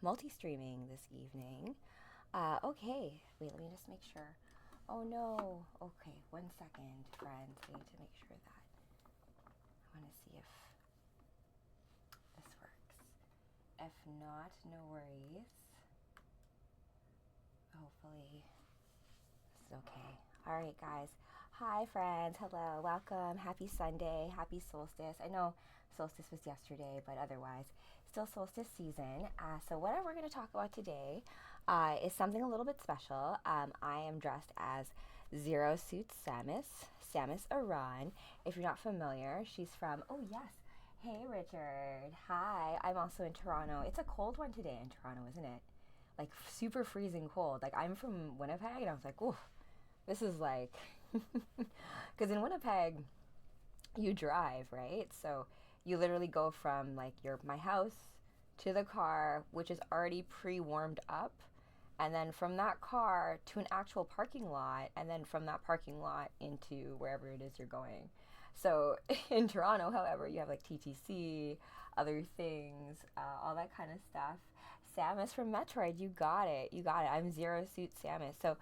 multi-streaming this evening. Okay, wait, let me just make sure. Oh no. Okay, 1 second, friends. I need to make sure that. I want to see if this works. If not, no worries. Hopefully, this is okay. All right, guys. Hi, friends. Hello. Welcome. Happy Sunday. Happy solstice. I know solstice was yesterday, but otherwise, still solstice season. So what we're going to talk about today is something a little bit special. I am dressed as Zero Suit Samus Aran. If you're not familiar, she's from, oh yes, hey Richard. Hi, I'm also in Toronto. It's a cold one today in Toronto, isn't it? Like super freezing cold. Like I'm from Winnipeg and I was like, ooh, this is like, because in Winnipeg, you drive, right? So you literally go from like my house to the car, which is already pre-warmed up, and then from that car to an actual parking lot, and then from that parking lot into wherever it is you're going. So in Toronto, however, you have like TTC, other things, all that kind of stuff. Samus from Metroid, you got it. You got it. I'm Zero Suit Samus. So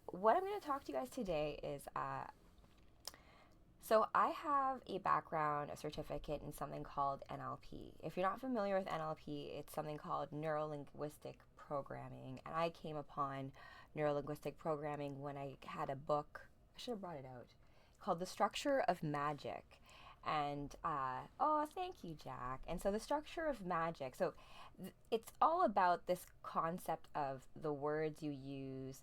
what I'm going to talk to you guys today is so I have a background, a certificate in something called NLP. If you're not familiar with NLP, it's something called Neurolinguistic Programming. And I came upon Neurolinguistic Programming when I had a book, I should have brought it out, called The Structure of Magic. And, oh, thank you, Jack. And so the structure of magic. So it's all about this concept of the words you use,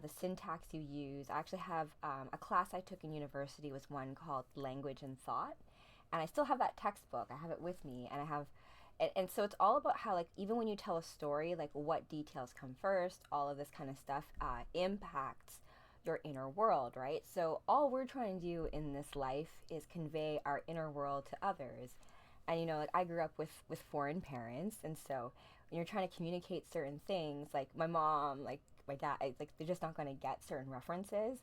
the syntax you use. I actually have a class I took in university was one called Language and Thought, and I still have that textbook. I have it with me, and I have, and so it's all about how like even when you tell a story, like what details come first, all of this kind of stuff impacts your inner world, right? So all we're trying to do in this life is convey our inner world to others. And you know, like I grew up with foreign parents, and so when you're trying to communicate certain things, like my mom, like my dad, like they're just not going to get certain references.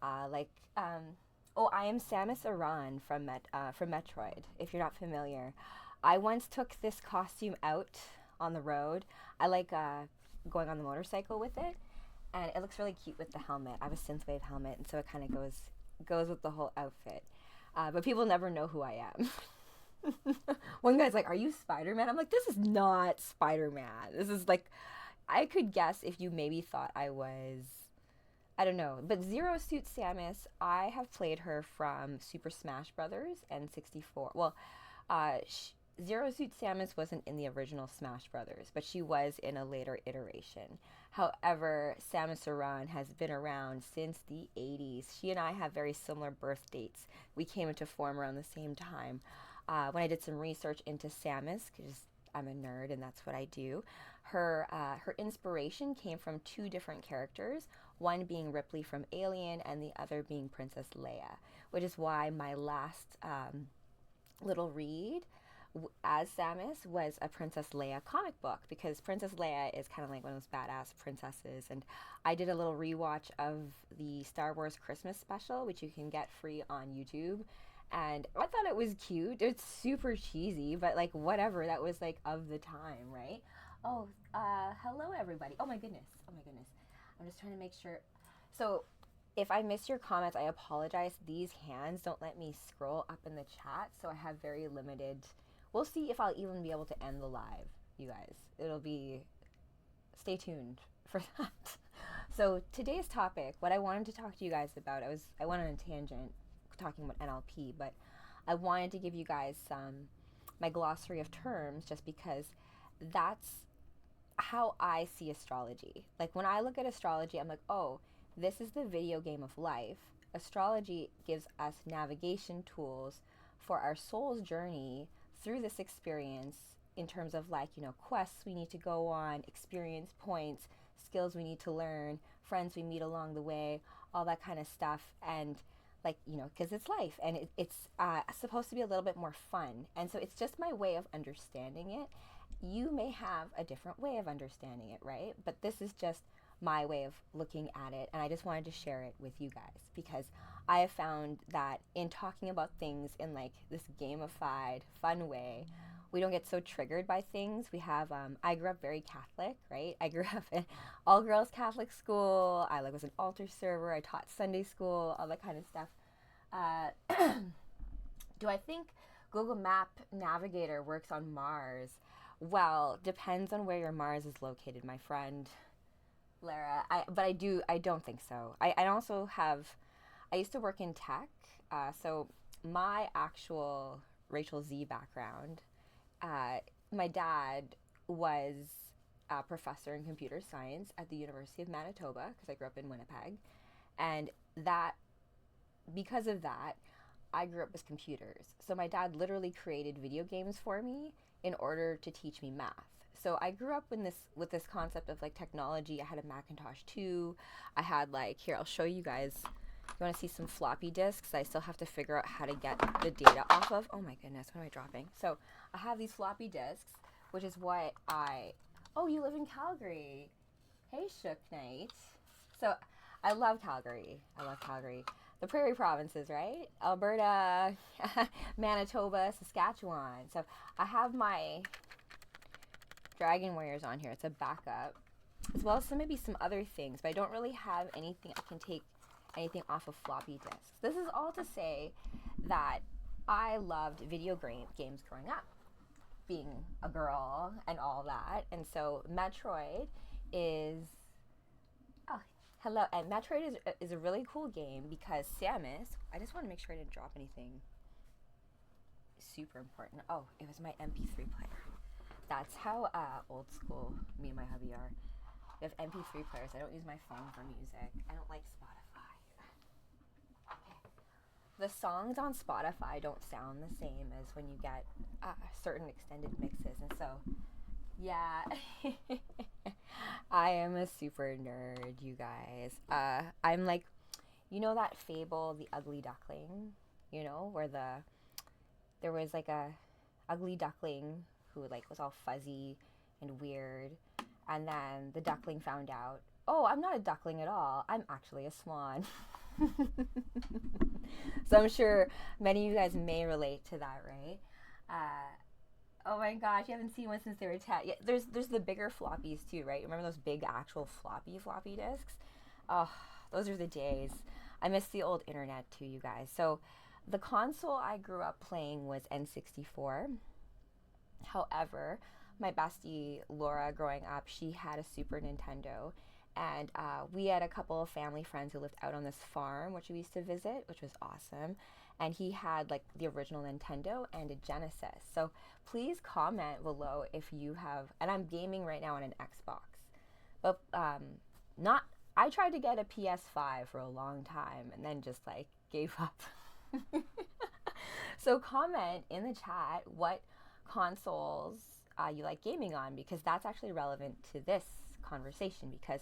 Like, oh, I am Samus Aran from Metroid. If you're not familiar, I once took this costume out on the road. I like going on the motorcycle with it, and it looks really cute with the helmet. I have a synthwave helmet, and so it kind of goes with the whole outfit. But people never know who I am. One guy's like, "Are you Spider-Man?" I'm like, "This is not Spider-Man. This is like, I could guess if you maybe thought I was, I don't know." But Zero Suit Samus, I have played her from Super Smash Brothers and 64. Well, uh, Zero Suit Samus wasn't in the original Smash Brothers, but she was in a later iteration. However, Samus Aran has been around since the 80s. She and I have very similar birth dates. We came into form around the same time. When I did some research into Samus, because I'm a nerd and that's what I do, her inspiration came from two different characters, one being Ripley from Alien and the other being Princess Leia, which is why my last little read as Samus was a Princess Leia comic book, because Princess Leia is kind of like one of those badass princesses. And I did a little rewatch of the Star Wars Christmas special, which you can get free on YouTube. And I thought it was cute. It's super cheesy, but like whatever, that was like of the time, right? Oh, hello everybody. Oh my goodness. Oh my goodness. I'm just trying to make sure. So if I miss your comments, I apologize. These hands don't let me scroll up in the chat, so I have very limited. We'll see if I'll even be able to end the live, you guys. It'll be, stay tuned for that. So today's topic, what I wanted to talk to you guys about, I went on a tangent talking about NLP, but I wanted to give you guys my glossary of terms, just because that's how I see astrology. Like when I look at astrology, I'm like, oh, this is the video game of life. Astrology gives us navigation tools for our soul's journey through this experience, in terms of like, you know, quests we need to go on, experience points, skills we need to learn, friends we meet along the way, all that kind of stuff. And like, you know, because it's life, and it's supposed to be a little bit more fun. And so it's just my way of understanding it. You may have a different way of understanding it, right? But this is just my way of looking at it, and I just wanted to share it with you guys, because I have found that in talking about things in like this gamified, fun way, we don't get so triggered by things. We have, I grew up very Catholic, right? I grew up in all girls Catholic school. I was an altar server. I taught Sunday school, all that kind of stuff. Do I think Google Map Navigator works on Mars? Well, depends on where your Mars is located, my friend Lara. I don't think so. I also have, I used to work in tech. So my actual Rachel Z background, my dad was a professor in computer science at the University of Manitoba, because I grew up in Winnipeg. And because of that, I grew up with computers. So my dad literally created video games for me in order to teach me math. So I grew up with this concept of technology. I had a Macintosh 2. I had here, I'll show you guys. You want to see some floppy disks I still have to figure out how to get the data off of? Oh my goodness, what am I dropping? So I have these floppy disks, which is what oh, you live in Calgary. Hey, Shook Knight. So I love Calgary. The prairie provinces, right? Alberta, Manitoba, Saskatchewan. So I have my Dragon Warriors on here. It's a backup, as well as maybe some other things, but I don't really have anything I can take anything off of floppy disks. This is all to say that I loved video games growing up, being a girl and all that. And so Metroid is, oh, hello. And Metroid is a really cool game because Samus, I just want to make sure I didn't drop anything super important. Oh, it was my MP3 player. That's how old school me and my hubby are. We have MP3 players. I don't use my phone for music. I don't like Spotify. The songs on Spotify don't sound the same as when you get certain extended mixes. And so, yeah, I am a super nerd, you guys. I'm you know that fable, The Ugly Duckling? You know, where there was a ugly duckling who was all fuzzy and weird. And then the duckling found out, oh, I'm not a duckling at all. I'm actually a swan. So I'm sure many of you guys may relate to that, right? Oh my gosh, you haven't seen one since they were 10. Yeah, there's the bigger floppies too, right? Remember those big actual floppy disks? Oh, those are the days. I miss the old internet too, you guys. So the console I grew up playing was N64. However, my bestie Laura, growing up, she had a Super Nintendo. And we had a couple of family friends who lived out on this farm, which we used to visit, which was awesome. And he had the original Nintendo and a Genesis. So please comment below if you have, and I'm gaming right now on an Xbox. But I tried to get a PS5 for a long time and then just gave up. So comment in the chat what consoles you like gaming on, because that's actually relevant to this conversation, because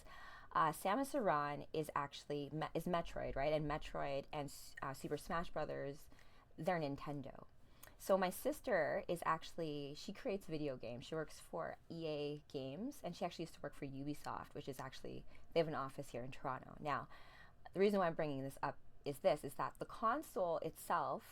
Samus Aran is actually is Metroid, right? And Metroid and Super Smash Brothers, they're Nintendo. So my sister is actually, she creates video games. She works for EA Games, and she actually used to work for Ubisoft, which is actually, they have an office here in Toronto. Now, the reason why I'm bringing this up is that the console itself,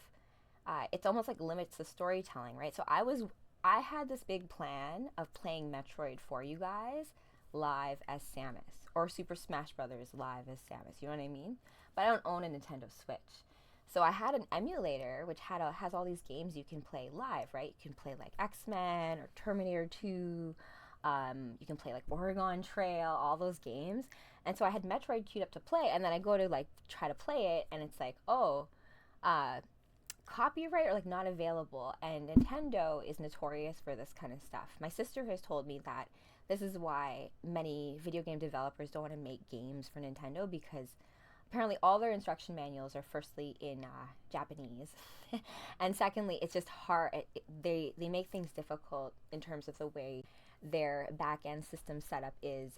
it's almost limits the storytelling, right? So I had this big plan of playing Metroid for you guys live as Samus, or Super Smash Brothers live as Samus, you know what I mean? But I don't own a Nintendo Switch. So I had an emulator which has all these games you can play live, right? You can play X-Men or Terminator 2, you can play Oregon Trail, all those games. And so I had Metroid queued up to play, and then I go to try to play it, and it's copyright or not available. And Nintendo is notorious for this kind of stuff. My sister has told me that this is why many video game developers don't want to make games for Nintendo, because apparently all their instruction manuals are firstly in Japanese, and secondly, it's just hard. They make things difficult in terms of the way their back-end system setup is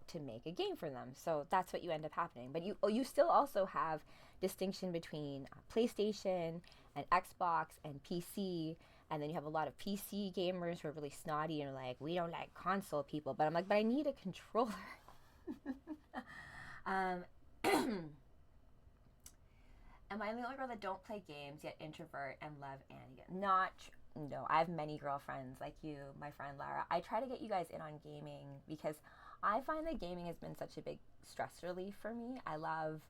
to make a game for them. So that's what you end up happening. But you still also have distinction between PlayStation and Xbox and PC. And then you have a lot of PC gamers who are really snotty and are we don't like console people. But I'm but I need a controller. Am I the only girl that don't play games yet introvert and love anime? no, I have many girlfriends like you, my friend Lara. I try to get you guys in on gaming because I find that gaming has been such a big stress relief for me. I love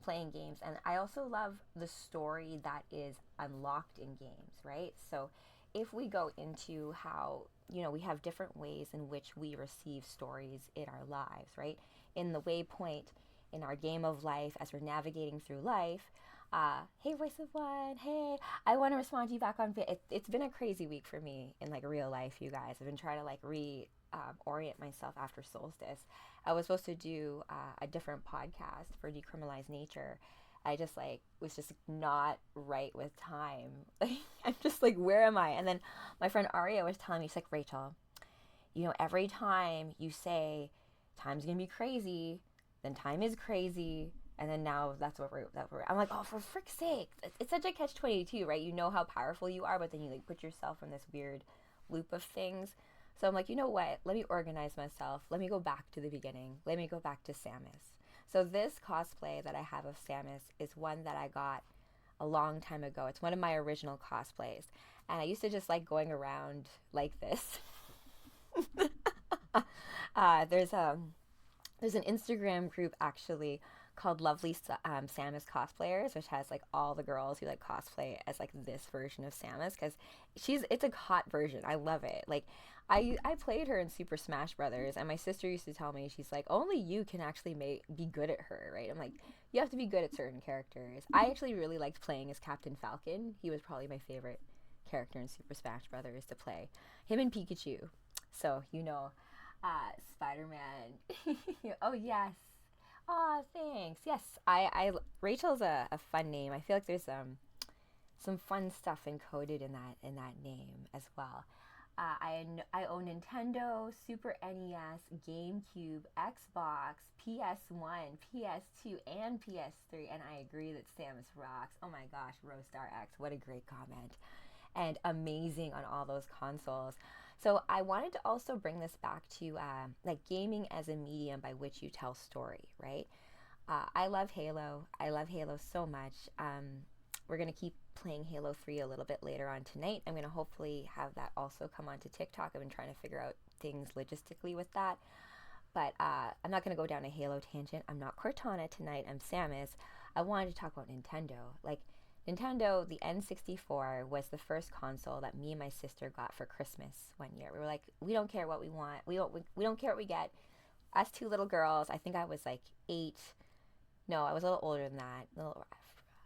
playing games, and I also love the story that is unlocked in games, right? So if we go into how, we have different ways in which we receive stories in our lives, right? In the waypoint, in our game of life, as we're navigating through life, hey, voice of one, hey, I want to respond to you back on. It's been a crazy week for me in like real life, you guys. I've been trying to like orient myself after solstice. I was supposed to do a different podcast for Decriminalized Nature. I just like was just not right with time. I'm just like, where am I? And then my friend Aria was telling me, she's like, Rachel, every time you say time's gonna be crazy, then time is crazy, and then now that's what we're. I'm like, oh, for frick's sake! It's such a catch-22, right? You know how powerful you are, but then you like put yourself in this weird loop of things. So I'm like, you know what? Let me organize myself. Let me go back to the beginning. Let me go back to Samus. So this cosplay that I have of Samus is one that I got a long time ago. It's one of my original cosplays, and I used to just like going around like this. There's an Instagram group actually called Lovely Samus Cosplayers, which has like all the girls who like cosplay as like this version of Samus, because it's a hot version. I love it. Like I played her in Super Smash Brothers, and my sister used to tell me, she's like, only you can actually be good at her, right? I'm like, you have to be good at certain characters. I actually really liked playing as Captain Falcon. He was probably my favorite character in Super Smash Brothers to play. Him and Pikachu. So Spider-Man. Oh yes. Oh, thanks. Yes, Rachel's a fun name. I feel like there's some fun stuff encoded in that name as well. I own Nintendo, Super NES, GameCube, Xbox, PS1, PS2, and PS3, and I agree that Samus rocks. Oh my gosh, Rostar X, what a great comment. And amazing on all those consoles. So I wanted to also bring this back to like gaming as a medium by which you tell story, right? I love Halo. I love Halo so much. We're going to keep playing Halo 3 a little bit later on tonight. I'm going to hopefully have that also come onto TikTok. I've been trying to figure out things logistically with that. But I'm not going to go down a Halo tangent. I'm not Cortana tonight. I'm Samus. I wanted to talk about Nintendo. Like, Nintendo, the N64 was the first console that me and my sister got for Christmas one year. We were like, we don't care what we want. We don't care what we get. Us two little girls, I think I was like 8. No, I was a little older than that.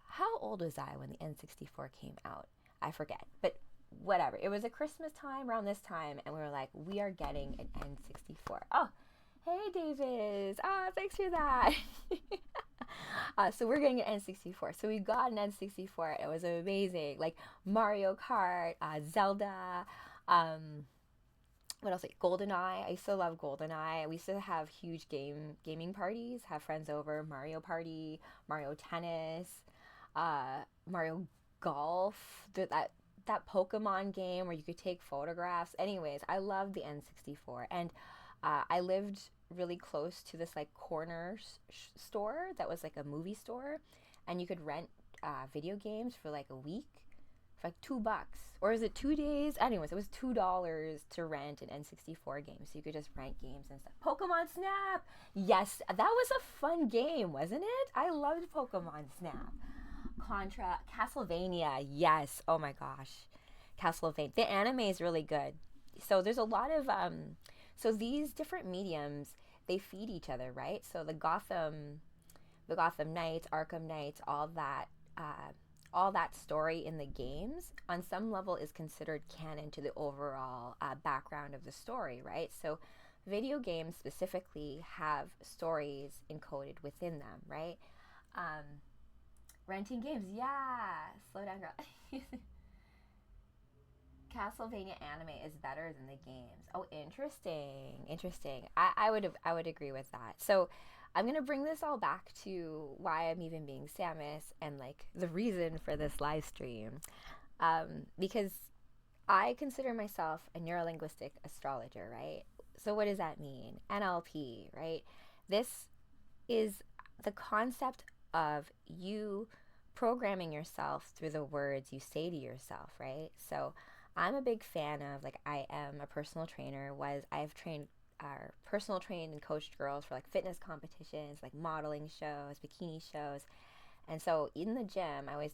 How old was I when the N64 came out? I forget. But whatever. It was a Christmas time around this time, and we were like, we are getting an N64. Oh, hey, Davis. Oh, thanks for that. So we're getting an N64. So we got an N64. It was amazing. Like Mario Kart, Zelda, what else? Like GoldenEye. I used to love GoldenEye. We used to have huge gaming parties, have friends over, Mario Party, Mario Tennis, Mario Golf, that Pokemon game where you could take photographs. Anyways, I love the N64. And I lived really close to this like corner store that was like a movie store, and you could rent video games for like a week for like $2, or is it 2 days? Anyways, it was $2 to rent an N64 game, so you could just rent games and stuff. Pokemon Snap, yes, that was a fun game, wasn't it? I loved Pokemon Snap. Contra, Castlevania, yes, oh my gosh, Castlevania. The anime is really good. So there's a lot of so these different mediums, they feed each other, right? So the Gotham Knights, Arkham Knights, all that story in the games, on some level, is considered canon to the overall background of the story, right? So video games specifically have stories encoded within them, right? Renting games, yeah. Slow down, girl. Castlevania anime is better than the games. Oh, interesting. I would agree with that. So I'm gonna bring this all back to why I'm even being Samus and like the reason for this live stream, because I consider myself a neurolinguistic astrologer, right? So what does that mean? NLP, right? This is the concept of you programming yourself through the words you say to yourself, right? So I'm a big fan of, like, I am a personal trainer. I've trained personal trained and coached girls for like fitness competitions, like modeling shows, bikini shows. And so in the gym, I always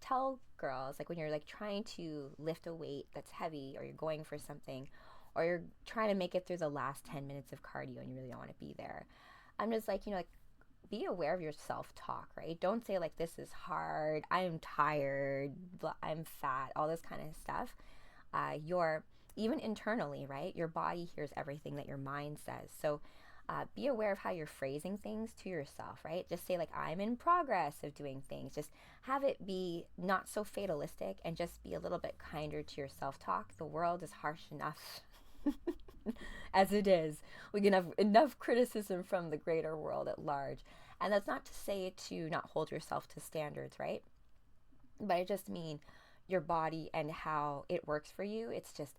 tell girls, like, when you're like trying to lift a weight that's heavy, or you're going for something, or you're trying to make it through the last 10 minutes of cardio and you really don't want to be there, I'm just like, like, be aware of your self-talk, right? Don't say like, this is hard, I'm tired, I'm fat, all this kind of stuff. Your Even internally, right? Your body hears everything that your mind says. So be aware of how you're phrasing things to yourself, right? Just say, like, I'm in progress of doing things. Just have it be not so fatalistic, and just be a little bit kinder to your self-talk. The world is harsh enough as it is. We can have enough criticism from the greater world at large. And that's not to say to not hold yourself to standards, right? But I just mean your body and how it works for you. It's just,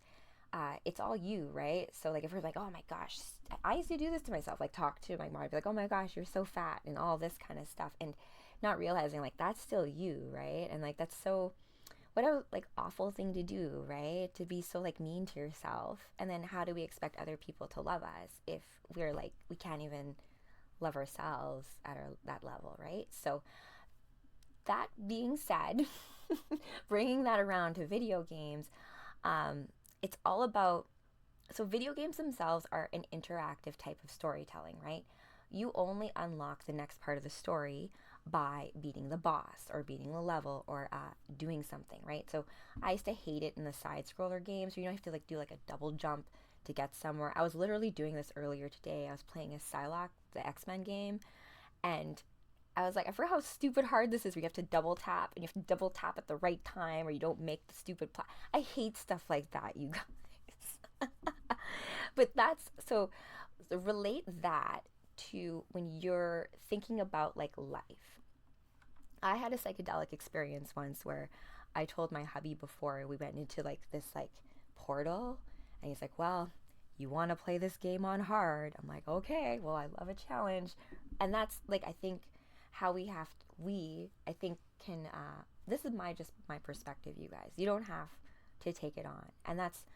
it's all you, right? So, like, if we're like, oh my gosh, I used to do this to myself, like talk to my mom, be like, oh my gosh, you're so fat, and all this kind of stuff, and not realizing, like, that's still you, right? And like, that's so, what a like awful thing to do, right? To be so like mean to yourself. And then how do we expect other people to love us if we're like, we can't even love ourselves at that level, right? So that being said, bringing that around to video games, it's all about, so video games themselves are an interactive type of storytelling, right? You only unlock the next part of the story by beating the boss, or beating the level, or doing something, right? So I used to hate it in the side scroller games where you don't have to like do like a double jump to get somewhere. I was literally doing this earlier today. I was playing a Psylocke, the X-Men game, and I was like, I forgot how stupid hard this is, where you have to double tap, and you have to double tap at the right time, or you don't make the stupid I hate stuff like that, you guys. But that's so relate that to when you're thinking about like life. I had a psychedelic experience once where I told my hubby before we went into like this like portal, and he's like, well, you want to play this game on hard? I'm like, okay, well, I love a challenge. And that's like, I think how I think can, this is just my perspective, you guys. You don't have to take it on. And that's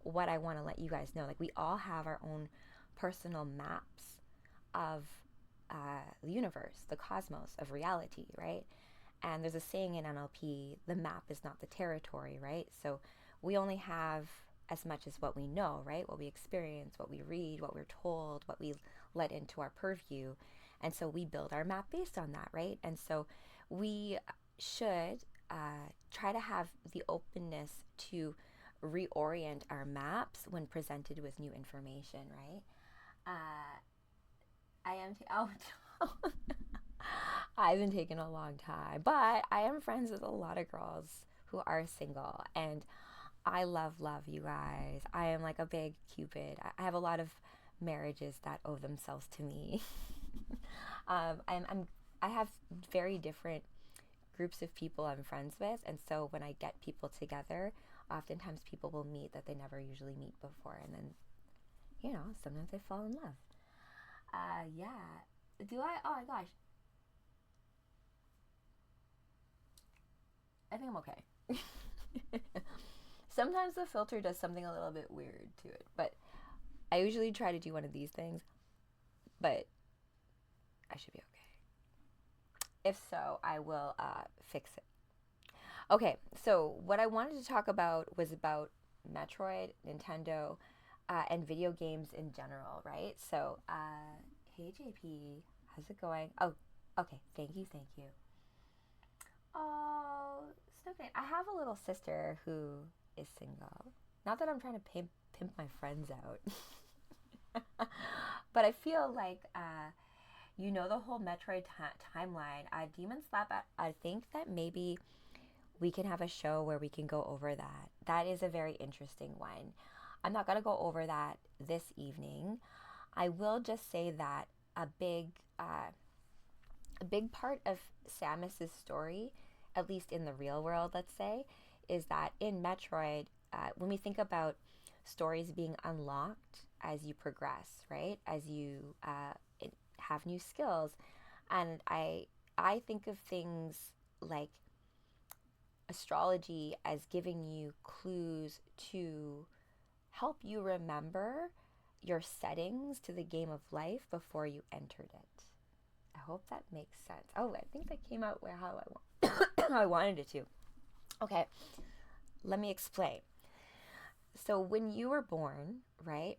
what I want to let you guys know. Like, we all have our own personal maps of the universe, the cosmos, of reality, right? And there's a saying in NLP, the map is not the territory, right? So we only have as much as what we know, right? What we experience, what we read, what we're told, what we let into our purview. And so we build our map based on that, right? And so we should try to have the openness to reorient our maps when presented with new information, right? I've been taking a long time, but I am friends with a lot of girls who are single, and I love you guys. I am like a big Cupid. I have a lot of marriages that owe themselves to me. I have very different groups of people I'm friends with, and so when I get people together, oftentimes people will meet that they never usually meet before, and then, sometimes they fall in love. Yeah. Oh my gosh. I think I'm okay. Sometimes the filter does something a little bit weird to it, but I usually try to do one of these things, but I should be okay. If so, I will fix it. Okay, so what I wanted to talk about was about Metroid, Nintendo, and video games in general, right? So, hey JP, how's it going? Oh, okay, thank you. Oh, Stephanie, I have a little sister who is single. Not that I'm trying to pimp my friends out, but I feel like, the whole Metroid timeline. Demon Slap, I think that maybe we can have a show where we can go over that. That is a very interesting one. I'm not going to go over that this evening. I will just say that a big part of Samus's story, at least in the real world, let's say, is that in Metroid, when we think about stories being unlocked as you progress, right? As you have new skills, and I think of things like astrology as giving you clues to help you remember your settings to the game of life before you entered it. I hope that makes sense. Oh, I think that came out how I wanted it to. Okay, let me explain. So when you were born, right,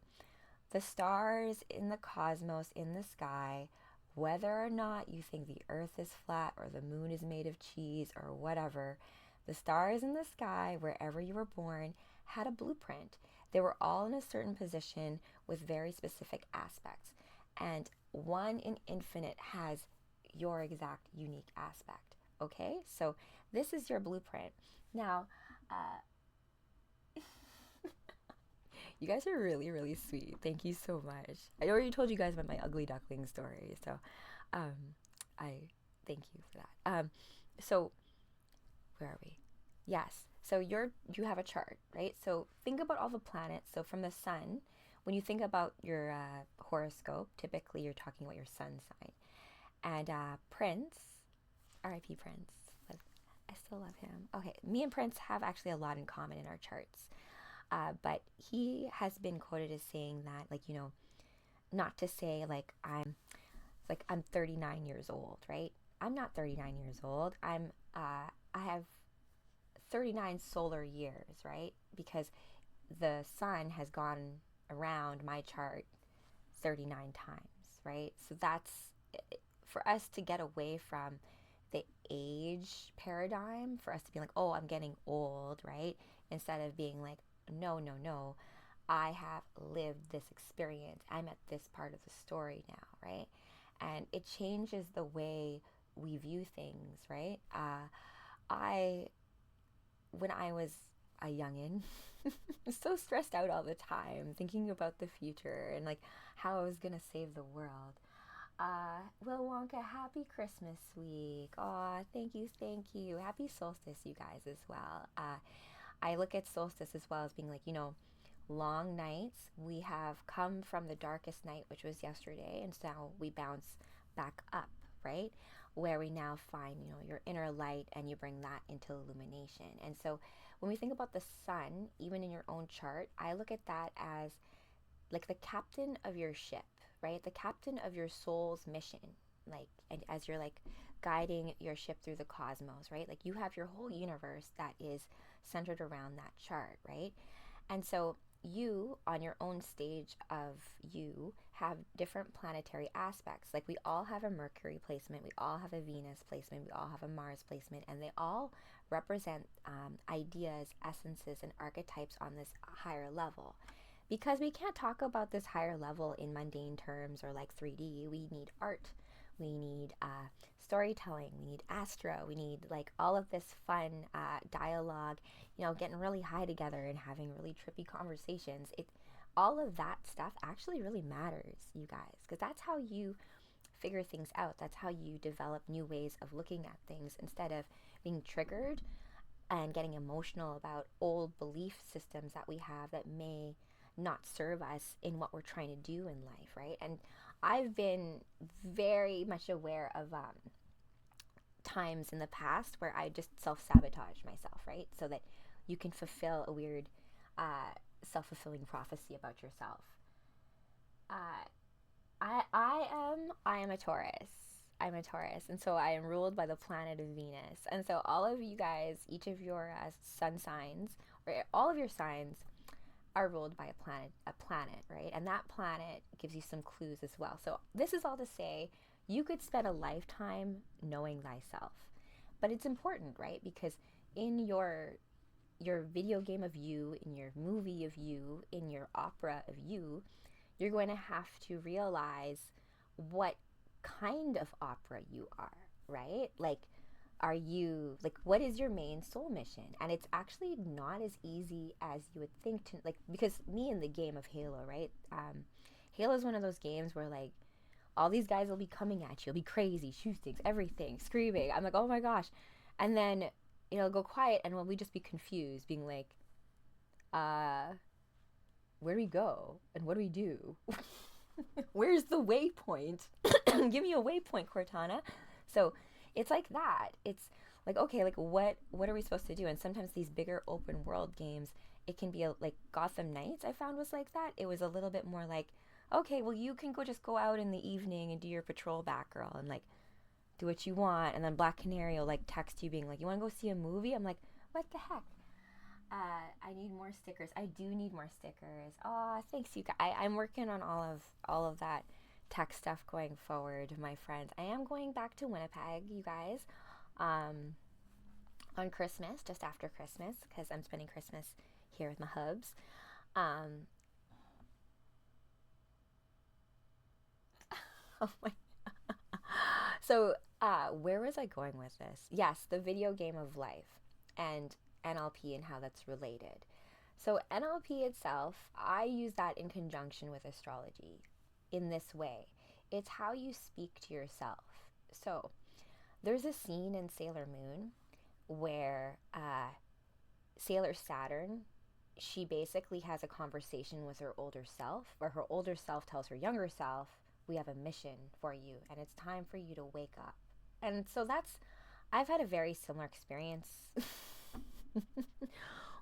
the stars in the cosmos, in the sky, whether or not you think the earth is flat or the moon is made of cheese or whatever, the stars in the sky, wherever you were born, had a blueprint. They were all in a certain position with very specific aspects. And one in infinite has your exact unique aspect. Okay? So this is your blueprint. Now, you guys are really, really sweet. Thank you so much. I already told you guys about my ugly duckling story, so I thank you for that. So where are we? Yes. So you have a chart, right? So think about all the planets. So from the sun, when you think about your horoscope, typically you're talking about your sun sign. And Prince, R.I.P. Prince, I still love him. Okay, me and Prince have actually a lot in common in our charts. But he has been quoted as saying that, like, you know, not to say like I'm 39 years old, right? I'm not 39 years old. I have 39 solar years, right? Because the sun has gone around my chart 39 times, right? So that's for us to get away from the age paradigm, for us to be like, oh, I'm getting old, right? Instead of being like, no, I have lived this experience. I'm at this part of the story now, right? And it changes the way we view things, right? When I was a youngin', was so stressed out all the time, thinking about the future and like how I was gonna save the world. Will Wonka, happy Christmas week. Aw, thank you. Happy solstice, you guys, as well. I look at solstice as well as being like, you know, long nights. We have come from the darkest night, which was yesterday, and so now we bounce back up, right? Where we now find, you know, your inner light and you bring that into illumination. And so when we think about the sun, even in your own chart, I look at that as like the captain of your ship, right? The captain of your soul's mission. Like, and as you're like guiding your ship through the cosmos, right? Like you have your whole universe that is centered around that chart, right? And so you, on your own stage of you, have different planetary aspects. Like we all have a Mercury placement, we all have a Venus placement, we all have a Mars placement, and they all represent ideas, essences, and archetypes on this higher level. Because we can't talk about this higher level in mundane terms or like 3D. We need art, we need storytelling, we need astro, we need like all of this fun dialogue, you know, getting really high together and having really trippy conversations. All of that stuff actually really matters, you guys, because that's how you figure things out. That's how you develop new ways of looking at things instead of being triggered and getting emotional about old belief systems that we have that may not serve us in what we're trying to do in life, right? And I've been very much aware of times in the past where I just self-sabotage myself, right? So that you can fulfill a weird self-fulfilling prophecy about yourself. I am a Taurus. I'm a Taurus, and so I am ruled by the planet of Venus. And so all of you guys, each of your sun signs, or all of your signs, are ruled by a planet, right? And that planet gives you some clues as well. So this is all to say, you could spend a lifetime knowing thyself. But it's important, right? Because in your video game of you, in your movie of you, in your opera of you, you're going to have to realize what kind of opera you are, right? Like, what is your main soul mission? And it's actually not as easy as you would think to, like, because me in the game of Halo, right? Halo is one of those games where, like, all these guys will be coming at you. It'll be crazy, shootings, everything, screaming. I'm like, oh my gosh. And then it'll go quiet and we'll just be confused, being like, where do we go? And what do we do? Where's the waypoint? Give me a waypoint, Cortana. So it's like that. It's like, okay, like what are we supposed to do? And sometimes these bigger open world games, it can be like Gotham Knights, I found, was like that. It was a little bit more like, okay, well, you can just go out in the evening and do your patrol, Batgirl, and like do what you want. And then Black Canary will like text you being like, you want to go see a movie? I'm like, what the heck? I need more stickers. I do need more stickers. Oh, thanks, you guys. I'm working on all of that tech stuff going forward, my friends. I am going back to Winnipeg, you guys, on Christmas, just after Christmas, because I'm spending Christmas here with my hubs. Oh my. So, where was I going with this? Yes, the video game of life and NLP and how that's related. So, NLP itself, I use that in conjunction with astrology in this way. It's how you speak to yourself. So, there's a scene in Sailor Moon where Sailor Saturn, she basically has a conversation with her older self, where her older self tells her younger self, we have a mission for you and it's time for you to wake up. And so I've had a very similar experience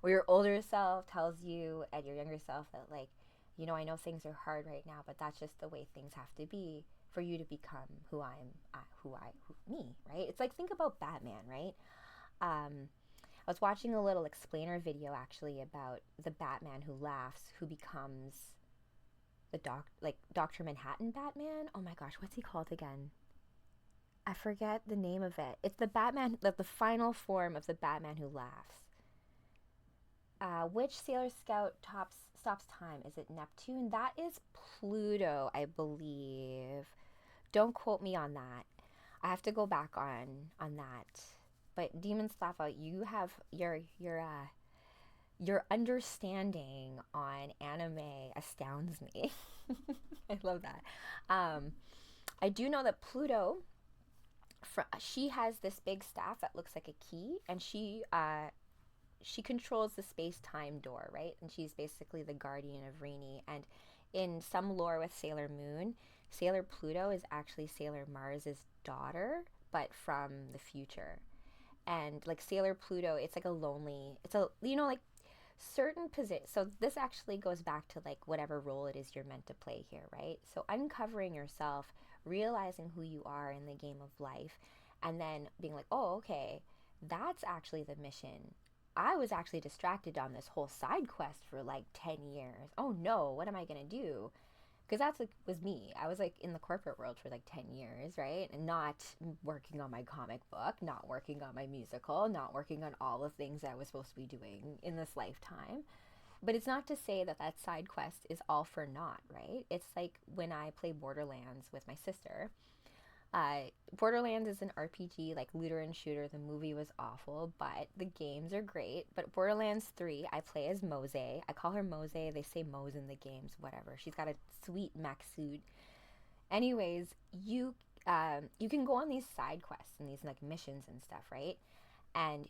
where your older self tells you and your younger self that, like, you know, I know things are hard right now, but that's just the way things have to be for you to become me, right? It's like, think about Batman, right? I was watching a little explainer video actually about the Batman who laughs, who becomes the Dr. Manhattan Batman. Oh my gosh, what's he called again? I forget the name of it. It's the Batman, the final form of the Batman who laughs. Which Sailor Scout stops time? Is it Neptune? That is Pluto, I believe. Don't quote me on that. I have to go back on that. But Demon Slap Out, you have your understanding on anime astounds me. I love that. I do know that Pluto, she has this big staff that looks like a key, and she controls the space-time door, right? And she's basically the guardian of Rini. And in some lore with Sailor Moon, Sailor Pluto is actually Sailor Mars's daughter, but from the future. And like Sailor Pluto, it's like like certain position. So this actually goes back to like whatever role it is you're meant to play here, right? So uncovering yourself, realizing who you are in the game of life, and then being like, oh, okay, that's actually the mission. I was actually distracted on this whole side quest for like 10 years. Oh no, what am I gonna do? Because that's like was me. I was like in the corporate world for like 10 years, right? And not working on my comic book, not working on my musical, not working on all the things I was supposed to be doing in this lifetime. But it's not to say that that side quest is all for naught, right? It's like when I play Borderlands with my sister. Borderlands is an RPG, like looter and shooter. The movie was awful, but the games are great. But Borderlands 3, I play as Mose. I call her Mose. They say Mose in the games, whatever. She's got a sweet mech suit. Anyways, you can go on these side quests and these like missions and stuff, right?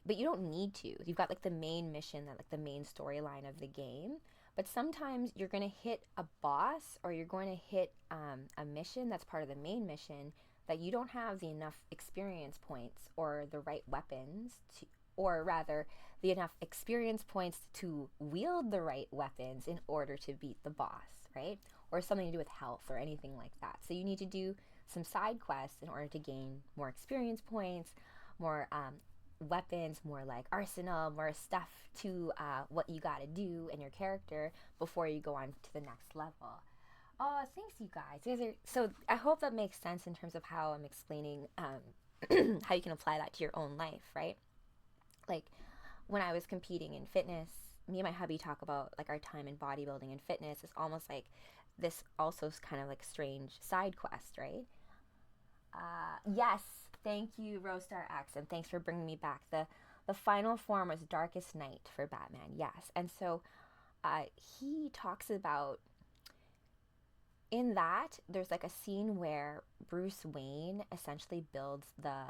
But you don't need to. You've got like the main mission, that like the main storyline of the game. But sometimes you're going to hit a boss, or you're going to hit a mission that's part of the main mission that you don't have the enough experience points or the right weapons to, or rather the enough experience points to wield the right weapons in order to beat the boss, right? Or something to do with health or anything like that. So you need to do some side quests in order to gain more experience points, more weapons, more like arsenal, more stuff to what you got to do in your character before you go on to the next level. Oh, thanks, you guys. So I hope that makes sense in terms of how I'm explaining how you can apply that to your own life, right? Like when I was competing in fitness, me and my hubby talk about like our time in bodybuilding and fitness is almost like this also kind of like strange side quest, right? Yes, thank you, Rostar X, and thanks for bringing me back. The final form was Darkest Night for Batman, yes. And so he talks about, in that, there's like a scene where Bruce Wayne essentially builds the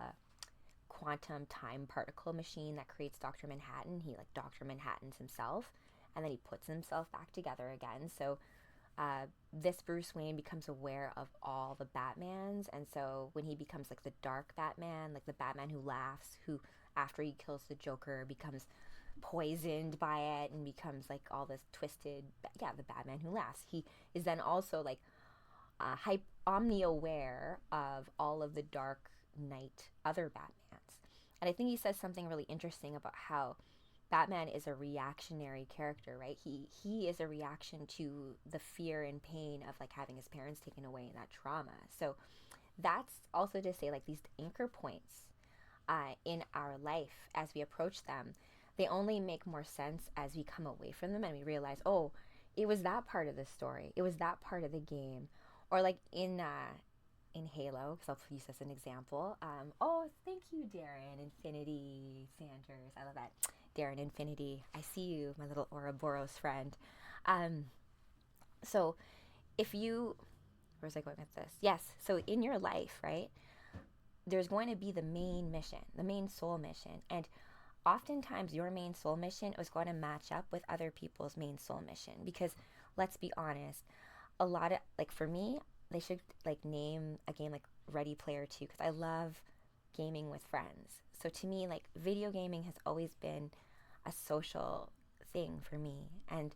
quantum time particle machine that creates Dr. Manhattan. He like Dr. Manhattans himself, and then he puts himself back together again. So this Bruce Wayne becomes aware of all the Batmans, and so when he becomes like the dark Batman, like the Batman who laughs, who after he kills the Joker, becomes poisoned by it and becomes like all this twisted, the Batman who laughs. He is then also like omni-aware of all of the Dark Knight other Batmans. And I think he says something really interesting about how Batman is a reactionary character, right? He is a reaction to the fear and pain of like having his parents taken away and that trauma. So that's also to say like these anchor points in our life as we approach them, they only make more sense as we come away from them and we realize, oh, it was that part of the story. It was that part of the game. Or like in Halo, because I'll use this as an example. Oh, thank you, Darren Infinity Sanders. I love that. Darren Infinity. I see you, my little Ouroboros friend. So if you, where's I going with this? Yes, so in your life, right, there's going to be the main mission, the main soul mission. And oftentimes your main soul mission is going to match up with other people's main soul mission. Because let's be honest, a lot of, like for me, they should like name a game like Ready Player 2 because I love gaming with friends. So to me, like video gaming has always been a social thing for me. And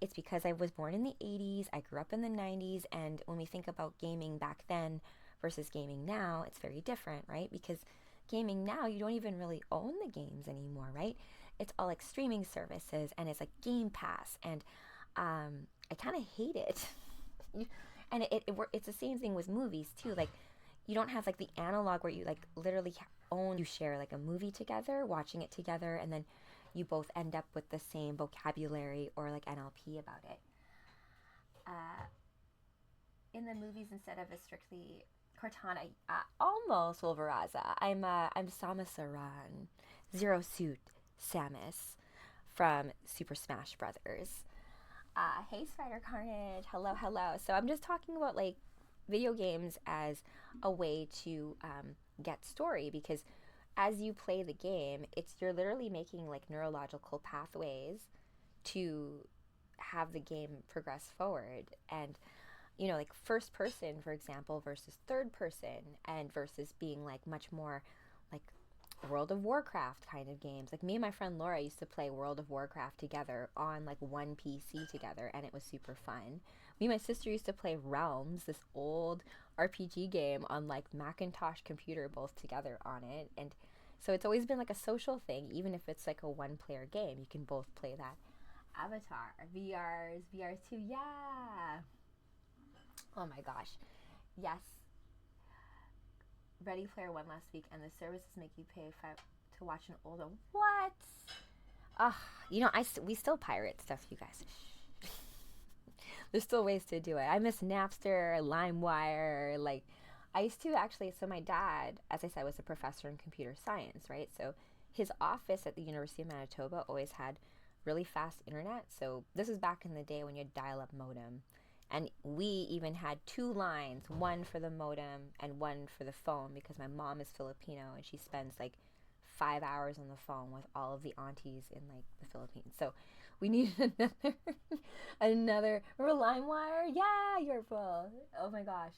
it's because I was born in the 80s, I grew up in the 90s, and when we think about gaming back then versus gaming now, it's very different, right? Because gaming now, you don't even really own the games anymore, right? It's all like streaming services and it's like Game Pass, and I kind of hate it. And it's the same thing with movies too. Like you don't have like the analog where you like literally you share like a movie together, watching it together, and then you both end up with the same vocabulary or like NLP about it. In the movies, instead of a strictly Cortana, almost Wolveraza, I'm Samus Aran, Zero Suit Samus from Super Smash Brothers. Hey Spider Carnage, hello. So I'm just talking about like video games as a way to get story, because as you play the game, you're literally making like neurological pathways to have the game progress forward. And you know, like first person, for example, versus third person, and versus being like much more like World of Warcraft kind of games. Like me and my friend Laura used to play World of Warcraft together on like one PC together, and it was super fun. Me and my sister used to play Realms, this old RPG game, on like Macintosh computer, both together on it. And so it's always been like a social thing, even if it's like a one-player game. You can both play that. Avatar, VRs too, yeah. Oh my gosh, yes. Ready Player 1 last week, and the services make you pay to watch an older. What? You know, we still pirate stuff, you guys. There's still ways to do it. I miss Napster, LimeWire. Like, I used to actually. So my dad, as I said, was a professor in computer science, right? So his office at the University of Manitoba always had really fast internet. So this was back in the day when you had dial-up modem. And we even had two lines, one for the modem and one for the phone, because my mom is Filipino and she spends like 5 hours on the phone with all of the aunties in like the Philippines. So we needed another LimeWire. Yeah, you're full. Oh my gosh.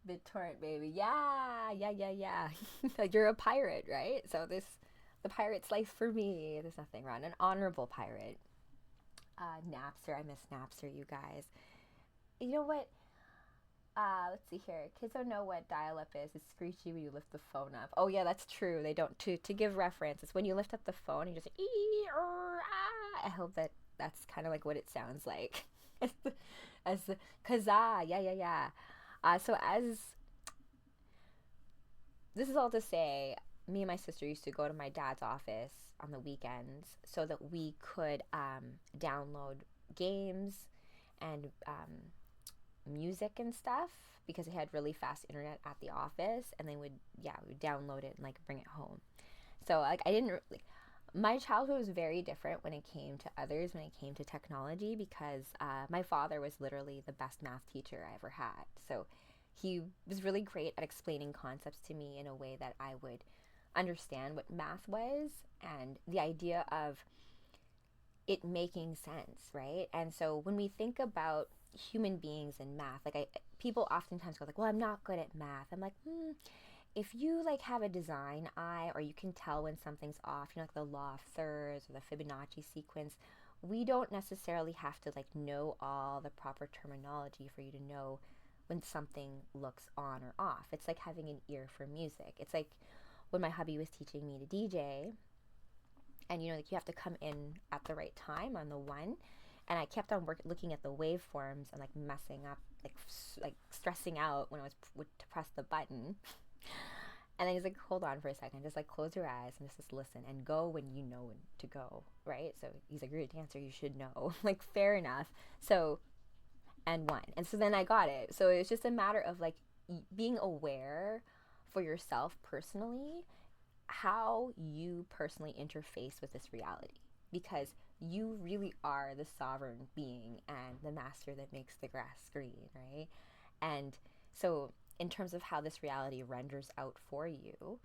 BitTorrent, baby. Yeah. Like you're a pirate, right? So the pirate's life for me. There's nothing wrong. An honorable pirate. Napster. I miss Napster, you guys. You know what? Let's see here. Kids don't know what dial-up is. It's screechy when you lift the phone up. Oh yeah, that's true. They don't. To give reference, it's when you lift up the phone and you just like, I hope that's kind of like what it sounds like. as the kazaa. Yeah. So as this is all to say, me and my sister used to go to my dad's office on the weekends so that we could download games and music and stuff, because it had really fast internet at the office, and they would download it and like bring it home. So like my childhood was very different when it came to others, when it came to technology, because my father was literally the best math teacher I ever had. So he was really great at explaining concepts to me in a way that I would understand what math was and the idea of it making sense, right? And so when we think about human beings and math, like people oftentimes go like, well, I'm not good at math. I'm like, if you like have a design eye, or you can tell when something's off, you know, like the law of thirds or the Fibonacci sequence, we don't necessarily have to like know all the proper terminology for you to know when something looks on or off. It's like having an ear for music. It's like when my hubby was teaching me to DJ, and you know, like you have to come in at the right time on the one, and I kept on looking at the waveforms and like messing up, like stressing out when I was to press the button. And then he's like, hold on for a second, just like close your eyes and just listen and go when you know when to go, right? So he's like, you're a dancer, you should know. Like, fair enough. So, and one. And so then I got it. So it's just a matter of like being aware for yourself personally, how you personally interface with this reality. Because you really are the sovereign being and the master that makes the grass green, right? And so in terms of how this reality renders out for you,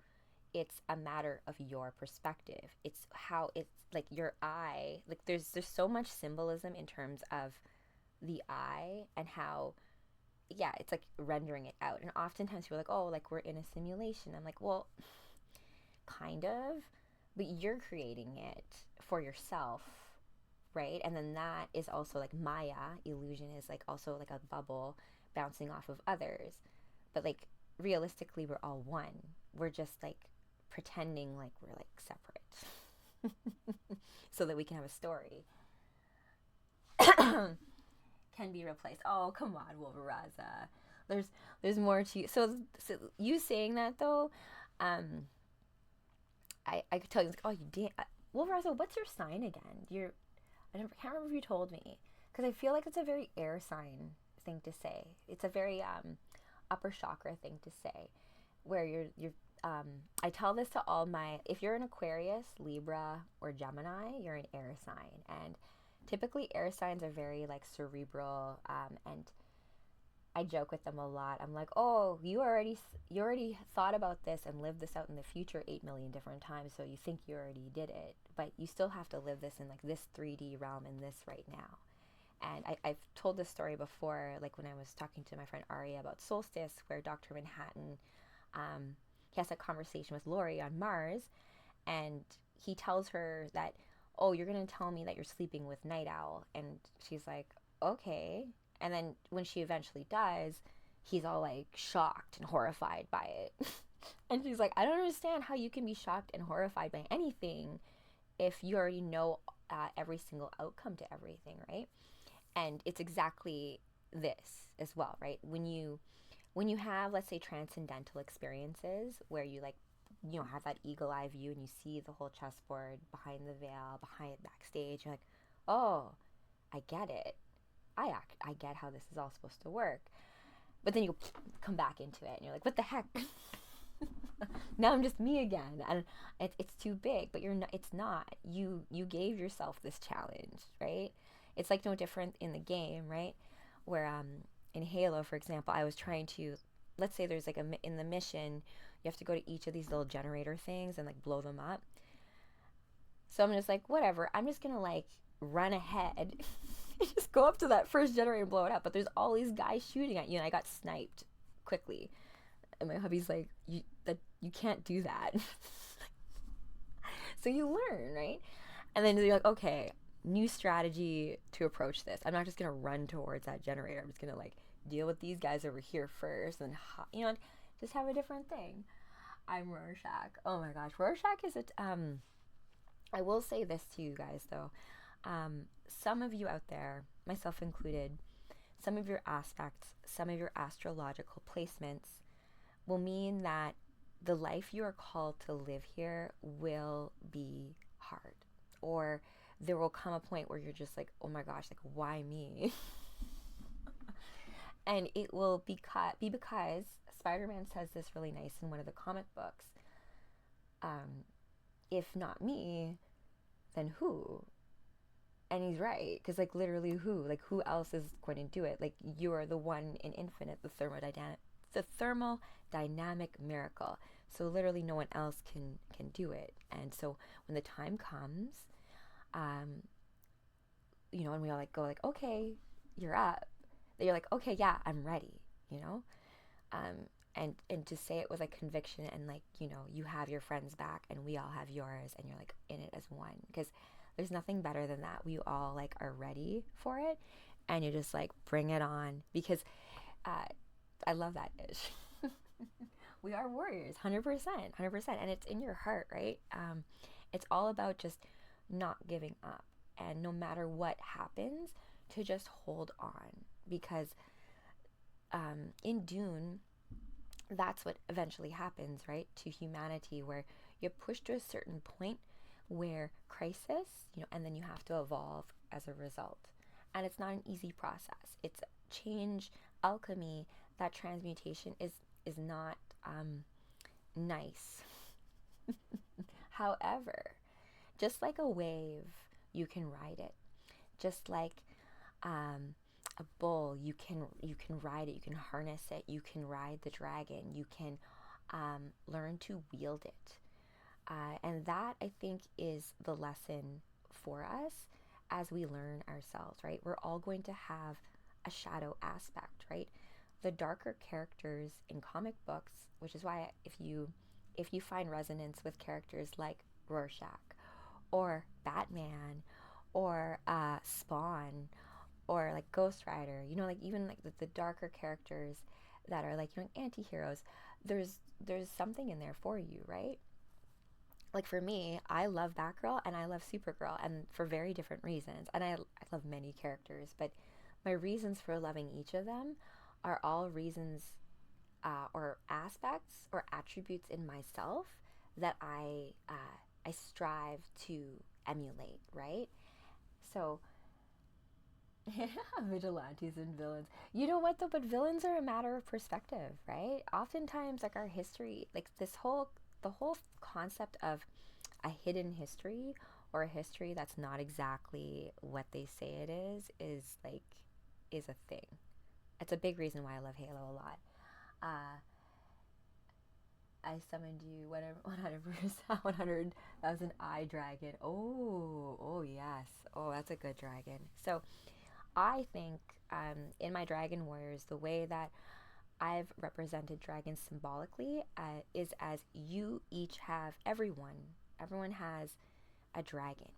it's a matter of your perspective. It's how it's like your eye, like there's so much symbolism in terms of the eye and how, yeah, it's like rendering it out. And oftentimes people are like, oh, like we're in a simulation. I'm like, well, kind of, but you're creating it for yourself, right? And then that is also like Maya, illusion is like also like a bubble bouncing off of others. But like realistically, we're all one. We're just like pretending like we're like separate so that we can have a story. Can be replaced. Oh, come on, Wolveraza. There's more to you. So you saying that though, I could tell you, like, oh, you did. Wolveraza, what's your sign again? Can't remember if you told me, because I feel like it's a very air sign thing to say. It's a very upper chakra thing to say, where you're I tell this to all my, if you're an Aquarius, Libra, or Gemini, you're an air sign. And typically air signs are very like cerebral, and I joke with them a lot. I'm like, oh, you already thought about this and lived this out in the future 8 million different times, so you think you already did it, but you still have to live this in like this 3D realm in this right now. And I've told this story before, like when I was talking to my friend Aria about Solstice, where Dr. Manhattan, he has a conversation with Lori on Mars, and he tells her that, oh, you're going to tell me that you're sleeping with Night Owl. And she's like, okay. And then when she eventually does, he's all like shocked and horrified by it. And she's like, I don't understand how you can be shocked and horrified by anything if you already know every single outcome to everything, right? And it's exactly this as well, right? When you have, let's say, transcendental experiences where you like, you know, have that eagle eye view and you see the whole chessboard behind the veil, behind backstage, you're like, oh, I get it. I get how this is all supposed to work. But then you come back into it and you're like, what the heck? Now I'm just me again, and it's too big. But you're not. It's not. You gave yourself this challenge, right? It's like no different in the game, right? Where in Halo, for example, I was trying to, let's say there's like in the mission, you have to go to each of these little generator things and like blow them up. So I'm just like, whatever. I'm just gonna like run ahead. Just go up to that first generator and blow it up. But there's all these guys shooting at you, and I got sniped quickly. And my hubby's like, you can't do that. So you learn, right? And then you're like, okay, new strategy to approach this. I'm not just gonna run towards that generator. I'm just gonna like deal with these guys over here first, and you know, just have a different thing. I'm Rorschach. Oh my gosh, Rorschach is it. I will say this to you guys though. Some of you out there, myself included, some of your aspects, some of your astrological placements will mean that the life you are called to live here will be hard. Or there will come a point where you're just like, oh my gosh, like, why me? And it will be because Spider-Man says this really nice in one of the comic books. If not me, then who? And he's right, because like literally who? Like who else is going to do it? Like you are the one in infinite, the thermodynamic miracle. So literally no one else can do it. And so when the time comes, you know, and we all like go like, okay, you're up. Then you're like, okay, yeah, I'm ready, you know? and to say it with a conviction, and like, you know, you have your friends back and we all have yours, and you're like in it as one, because there's nothing better than that. We all like are ready for it, and you just like bring it on, because I love that ish. We are warriors, 100%, 100%, and it's in your heart, right? It's all about just not giving up, and no matter what happens, to just hold on, because in Dune, that's what eventually happens, right, to humanity, where you're pushed to a certain point where crisis, you know, and then you have to evolve as a result. And it's not an easy process. It's change, alchemy. That transmutation is not nice. However, just like a wave, you can ride it. Just like a bull, you can ride it, you can harness it, you can ride the dragon, you can learn to wield it. And that, I think, is the lesson for us as we learn ourselves, right? We're all going to have a shadow aspect, right? The darker characters in comic books, which is why if you find resonance with characters like Rorschach or Batman or Spawn or like Ghost Rider, you know, like even like the darker characters that are like, you know, anti-heroes, there's something in there for you, right? Like for me, I love Batgirl and I love Supergirl, and for very different reasons. And I love many characters, but my reasons for loving each of them are all reasons or aspects or attributes in myself that I strive to emulate, right? So, yeah, vigilantes and villains. You know what though? But villains are a matter of perspective, right? Oftentimes, like our history, like the whole concept of a hidden history, or a history that's not exactly what they say it is a thing. It's a big reason why I love Halo a lot. I summoned you 100,000 eye dragon. Oh yes. Oh, that's a good dragon. So I think in my Dragon Warriors, the way that I've represented dragons symbolically is as you each have, everyone has a dragon.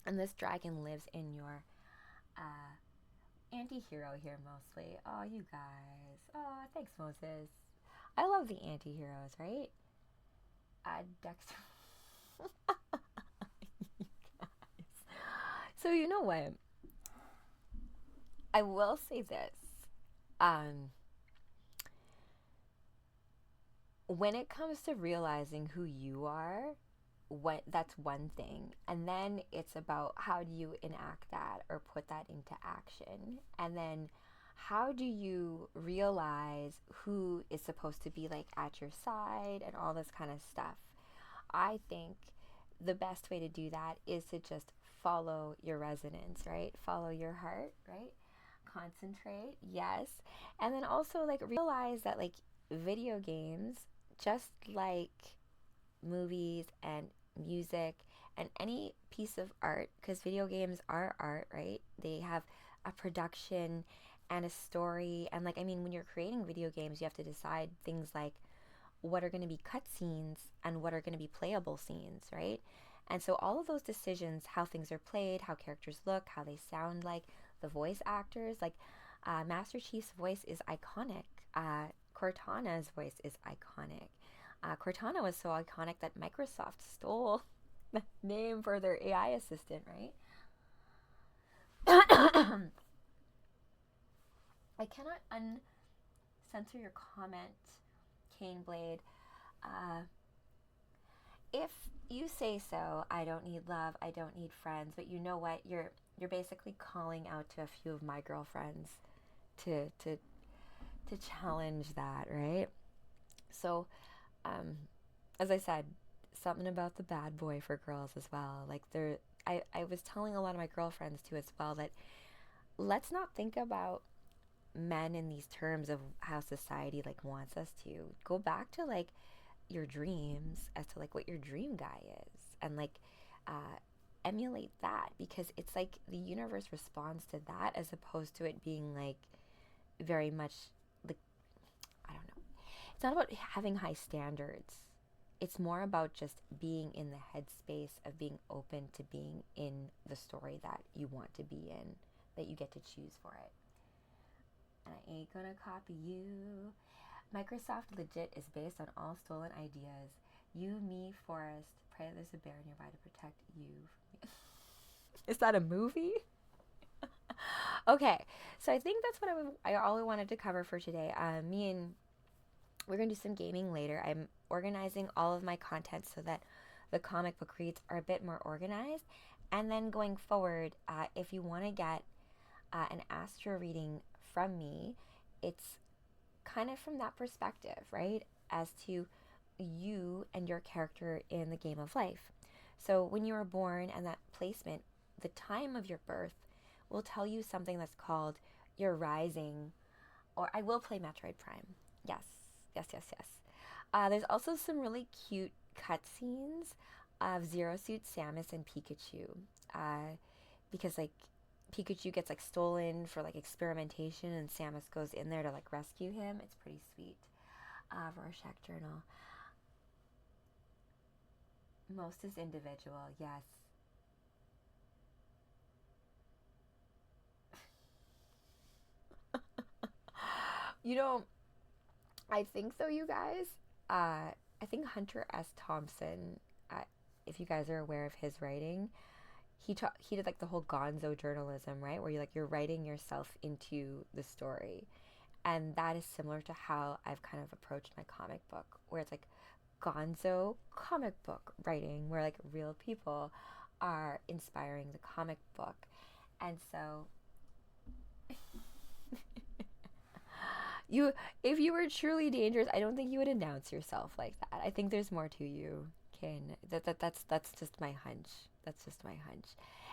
And this dragon lives in your anti-hero here mostly. Oh, you guys. Oh, thanks, Moses. I love the anti-heroes, right? Dexter. You guys. So you know what? I will say this. When it comes to realizing who you are, that's one thing, and then it's about how do you enact that or put that into action, and then how do you realize who is supposed to be like at your side and all this kind of stuff. I think the best way to do that is to just follow your resonance, right? Follow your heart, right? Concentrate, yes. And then also like realize that like video games, just like movies and music and any piece of art, because video games are art, right? They have a production and a story, and like, I mean, when you're creating video games, you have to decide things like what are going to be cutscenes and what are going to be playable scenes, right? And so all of those decisions, how things are played, how characters look, how they sound, like the voice actors, like Master Chief's voice is iconic. Cortana's voice is iconic. Cortana was so iconic that Microsoft stole the name for their AI assistant, right? I cannot uncensor your comment, Caneblade. If you say so, I don't need love, I don't need friends, but you know what? You're basically calling out to a few of my girlfriends to challenge that, right? So, as I said, something about the bad boy for girls as well. Like I was telling a lot of my girlfriends too as well that let's not think about men in these terms of how society like wants us to. Go back to like your dreams as to like what your dream guy is, and like emulate that, because it's like the universe responds to that as opposed to it being like very much like, I don't know, it's not about having high standards. It's more about just being in the headspace of being open to being in the story that you want to be in, that you get to choose for it. And I ain't gonna copy you. Microsoft legit is based on all stolen ideas. You, me, forest. Pray that there's a bear nearby to protect you. Is that a movie? Okay, so I think that's what all I wanted to cover for today. We're going to do some gaming later. I'm organizing all of my content so that the comic book reads are a bit more organized. And then going forward, if you want to get an astro reading from me, it's kind of from that perspective, right? As to you and your character in the game of life. So when you were born and that placement, the time of your birth will tell you something that's called your rising, or I will play Metroid Prime. Yes. There's also some really cute cutscenes of Zero Suit Samus and Pikachu, because like Pikachu gets like stolen for like experimentation, and Samus goes in there to like rescue him. It's pretty sweet. Rorschach journal. Most is individual, yes. You know, I think though, you guys, I think Hunter S. Thompson, if you guys are aware of his writing, he did like the whole gonzo journalism, right? Where you're writing yourself into the story. And that is similar to how I've kind of approached my comic book, where it's like gonzo comic book writing, where like real people are inspiring the comic book. And so if you were truly dangerous, I don't think you would announce yourself like that. I think there's more to you, Kin. That's just my hunch. That's just my hunch.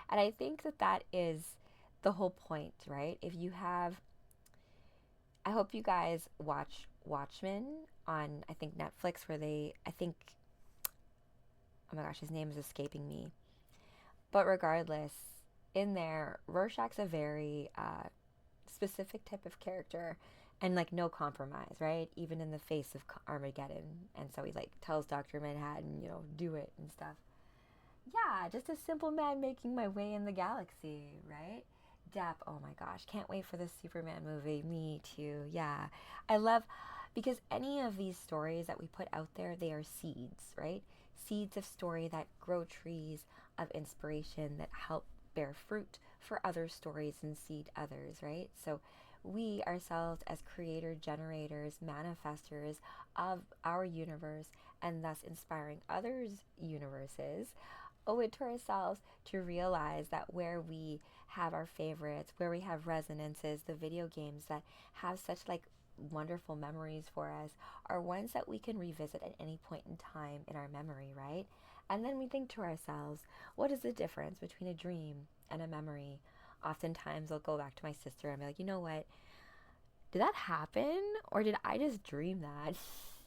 And I think that is the whole point, right? If you have, I hope you guys watch Watchmen on, I think, Netflix, where oh my gosh, his name is escaping me. But regardless, in there, Rorschach's a very specific type of character, and like no compromise, right? Even in the face of Armageddon. And so he like tells Dr. Manhattan, do it and stuff. Yeah, just a simple man making my way in the galaxy, right? Depp, oh my gosh, can't wait for this Superman movie. Me too, yeah. I love, because any of these stories that we put out there, they are seeds, right? Seeds of story that grow trees of inspiration that help bear fruit for other stories and seed others, right? So we ourselves as creator generators, manifestors of our universe, and thus inspiring others' universes, owe it to ourselves to realize that where we have our favorites, where we have resonances, the video games that have such like wonderful memories for us are ones that we can revisit at any point in time in our memory, right? And then we think to ourselves, what is the difference between a dream and a memory? Oftentimes I'll go back to my sister and be like, you know what? Did that happen? Or did I just dream that?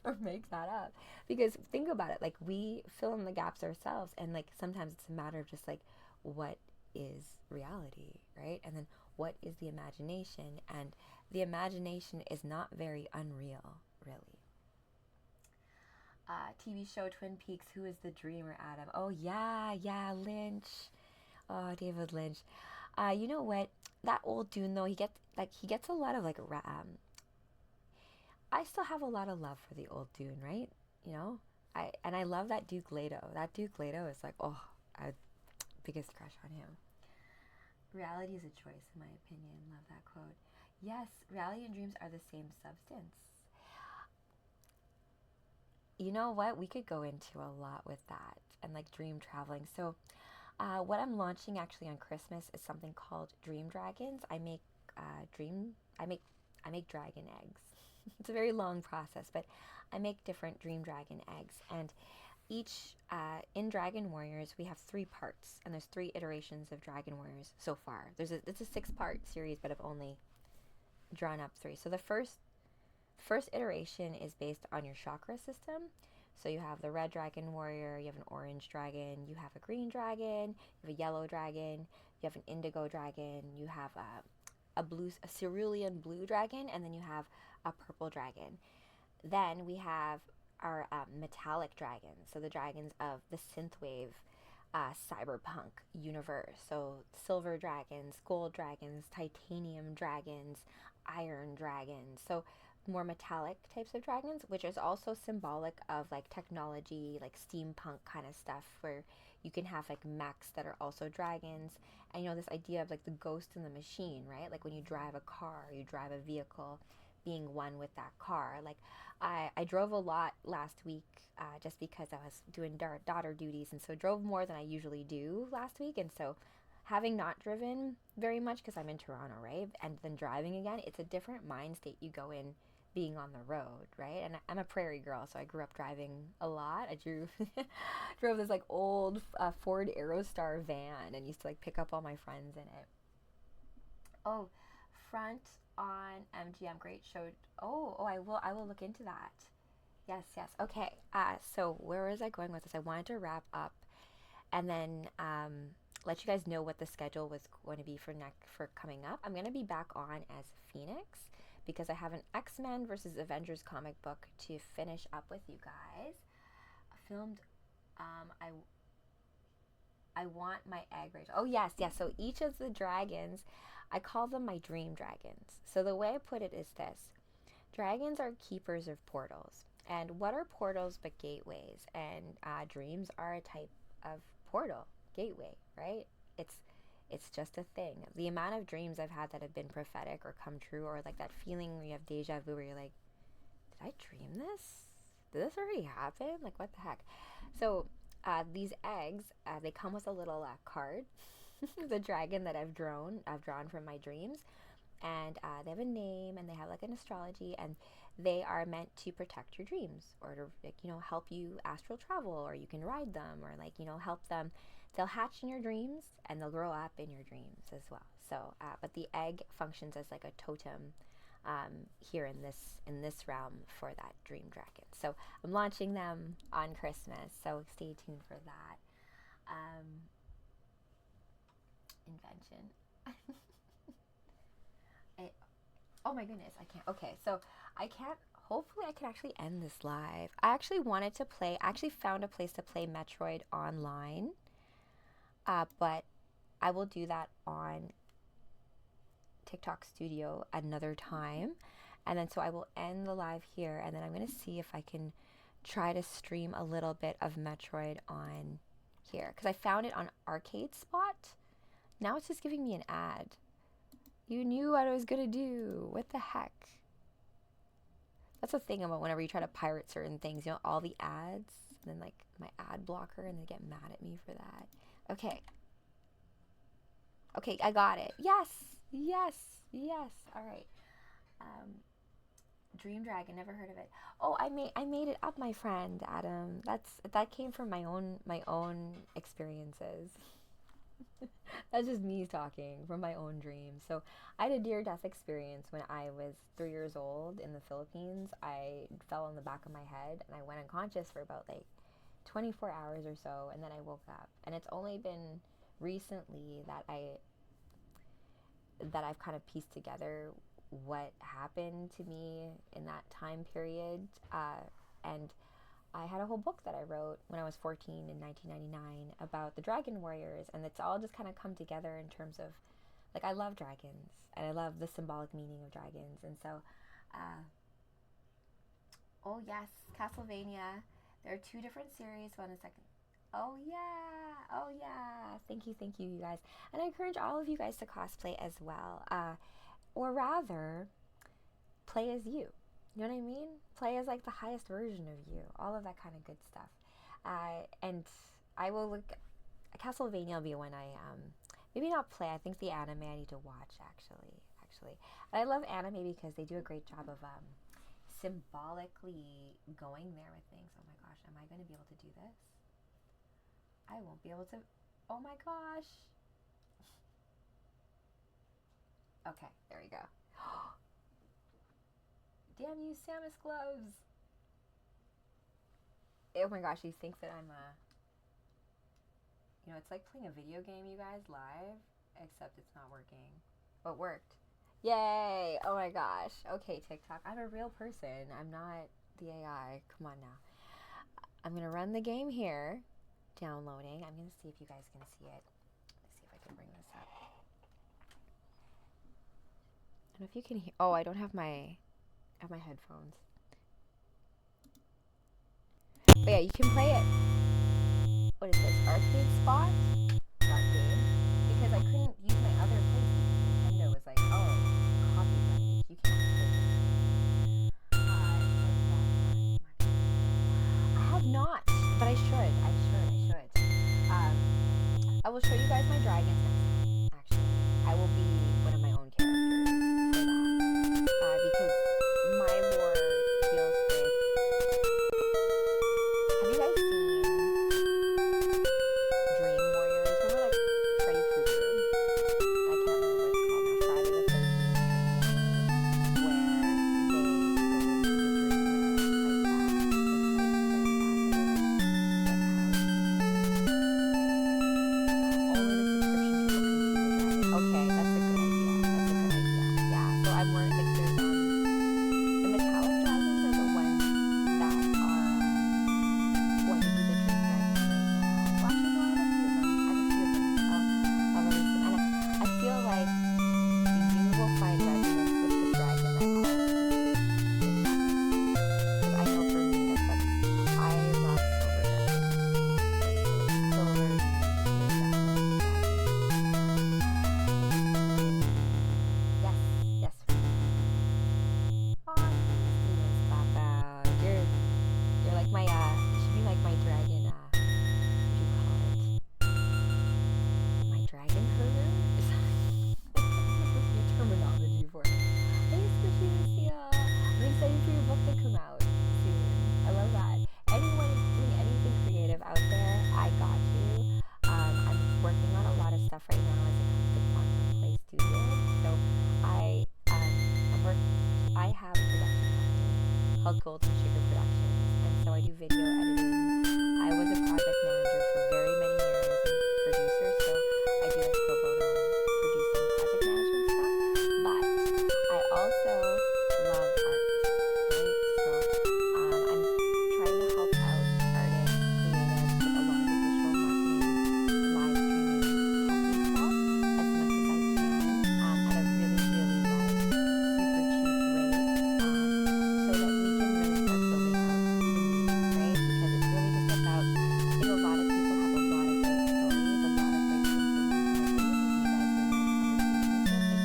Or make that up? Because think about it, like we fill in the gaps ourselves, and like sometimes it's a matter of just like, what is reality, right? And then what is the imagination? And the imagination is not very unreal, really. TV show Twin Peaks, who is the dreamer, Adam? Oh yeah, Lynch. Oh, David Lynch. You know what? That old Dune though, he gets a lot of like I still have a lot of love for the old Dune, right? I love that Duke Leto. That Duke Leto is like, biggest crush on him. Reality is a choice, in my opinion. Love that quote. Yes, reality and dreams are the same substance. You know what? We could go into a lot with that and like dream traveling. So what I'm launching actually on Christmas is something called Dream Dragons. I make dragon eggs. It's a very long process, but I make different dream dragon eggs, and each in Dragon Warriors we have 3 parts, and there's 3 iterations of Dragon Warriors so far. It's a 6-part series, but I've only drawn up 3. So the first iteration is based on your chakra system. So you have the red dragon warrior, you have an orange dragon, you have a green dragon, you have a yellow dragon, you have an indigo dragon, you have a cerulean blue dragon, and then you have a purple dragon. Then we have our metallic dragons, so the dragons of the synthwave cyberpunk universe. So silver dragons, gold dragons, titanium dragons, iron dragons. So more metallic types of dragons, which is also symbolic of like technology, like steampunk kind of stuff, where you can have like mechs that are also dragons. And you know, this idea of like the ghost in the machine, right? Like when you drive a car, you drive a vehicle, being one with that car. Like I drove a lot last week, just because I was doing daughter duties, and so drove more than I usually do last week. And so having not driven very much because I'm in Toronto, right? And then driving again, it's a different mind state you go in being on the road, right? And I'm a prairie girl, so I grew up driving a lot. I drove this like old Ford Aerostar van and used to like pick up all my friends in it. Oh, front on MGM Great showed. Oh, I will look into that. Yes, yes. Okay. So where was I going with this? I wanted to wrap up and then let you guys know what the schedule was going to be for coming up. I'm going to be back on as Phoenix because I have an X-Men versus Avengers comic book to finish up with you guys. I filmed. I want my egg right. Oh yes, yes. So each of the dragons, I call them my dream dragons. So the way I put it is this: dragons are keepers of portals. And what are portals but gateways? And dreams are a type of portal, gateway, right? It's it's just a thing. The amount of dreams I've had that have been prophetic or come true, or like that feeling where you have deja vu, where you're like, did I dream this? Did this already happen? Like, what the heck? So these eggs, they come with a little card, the dragon that I've drawn from my dreams, and they have a name and they have like an astrology, and they are meant to protect your dreams or to like, help you astral travel, or you can ride them, or like help them. They'll hatch in your dreams and they'll grow up in your dreams as well. So but the egg functions as like a totem here in this realm for that dream dragon. So I'm launching them on Christmas, so stay tuned for that. Invention. Oh my goodness, I can't. Okay, so I can't. Hopefully, I can actually end this live. I actually wanted to play. I actually found a place to play Metroid online, but I will do that on TikTok Studio another time. And then so I will end the live here, and then I'm going to see if I can try to stream a little bit of Metroid on here, because I found it on Arcade Spot. Now it's just giving me an ad. You knew what I was going to do. What the heck? That's the thing about whenever you try to pirate certain things, all the ads, and then like my ad blocker, and they get mad at me for that. Okay. Okay, I got it. Yes. Yes. Yes. All right. Dream Dragon, never heard of it. Oh, I made it up, my friend Adam. That came from my own experiences. That's just me talking from my own dreams. So I had a near-death experience when I was 3 years old in the Philippines. I fell on the back of my head and I went unconscious for about like 24 hours or so, and then I woke up. And it's only been recently that I've kind of pieced together what happened to me in that time period. And I had a whole book that I wrote when I was 14 in 1999 about the Dragon Warriors, and it's all just kind of come together in terms of, like, I love dragons, and I love the symbolic meaning of dragons, and so, oh yes, Castlevania, there are 2 different series, one is second. Oh yeah, thank you, you guys, and I encourage all of you guys to cosplay as well, or rather, play as you. You know what I mean? Play as like the highest version of you. All of that kind of good stuff. And I will look. Castlevania will be when I maybe not play. I think the anime I need to watch actually. And I love anime because they do a great job of symbolically going there with things. Oh my gosh, am I going to be able to do this? I won't be able to. Oh my gosh. Okay, there we go. Damn you, Samus gloves. Oh my gosh, you think that I'm it's like playing a video game, you guys, live, except it's not working. Oh, it worked. Yay! Oh my gosh. Okay, TikTok. I'm a real person. I'm not the AI. Come on now. I'm going to run the game here. Downloading. I'm going to see if you guys can see it. Let's see if I can bring this up. I don't know if you can hear. Oh, I don't have my headphones. But yeah, you can play it. What is this? Arcade spot? That game. Because I couldn't use my other place because Nintendo was like, oh, copyright. You can't play this. I have not, but I should. I will show you guys my dragons next time, actually. I will be one of my own characters for that. Because my lore deals with... Have you guys seen Dream Warriors? Remember, like, Freddy Krueger? I can't remember what it's called now. Friday the 13th Dream Warriors, where Golden Sugar Productions, and so I do video editing. I was a project manager for very many years and producer, so I do like pro bono producing project management stuff, but I also love art, right? So I'm trying to help out artists, creatives with a lot of the visual marketing, live streaming techie stuff as much as I can at a really, really like super cheap rate, so that we can really start building out the needs, right? Because it's really just about, I think a lot of people have a lot of great stories, a lot of great information. Like,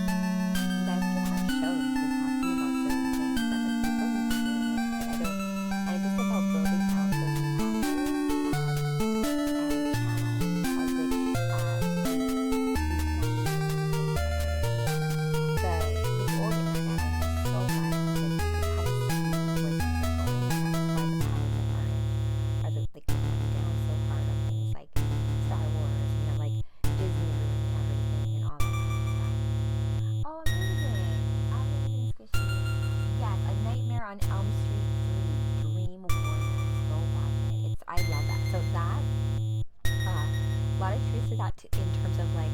you guys can have shows just talking about certain things that like people need to hear it. Like, I don't, and it's just about building out those passions and channels of which you can actually the old internet is so much that you can kind of see where things are going, and that's why the powers of art are like coming down so hard on things like Star Wars, like Disney ruining everything and all that kind of stuff. Oh, amazing! Amazing, Squishy. Yes, A Nightmare on Elm Street 3, Dream Warriors. Go watch it. I love that. So that, a lot of truth to that in terms of like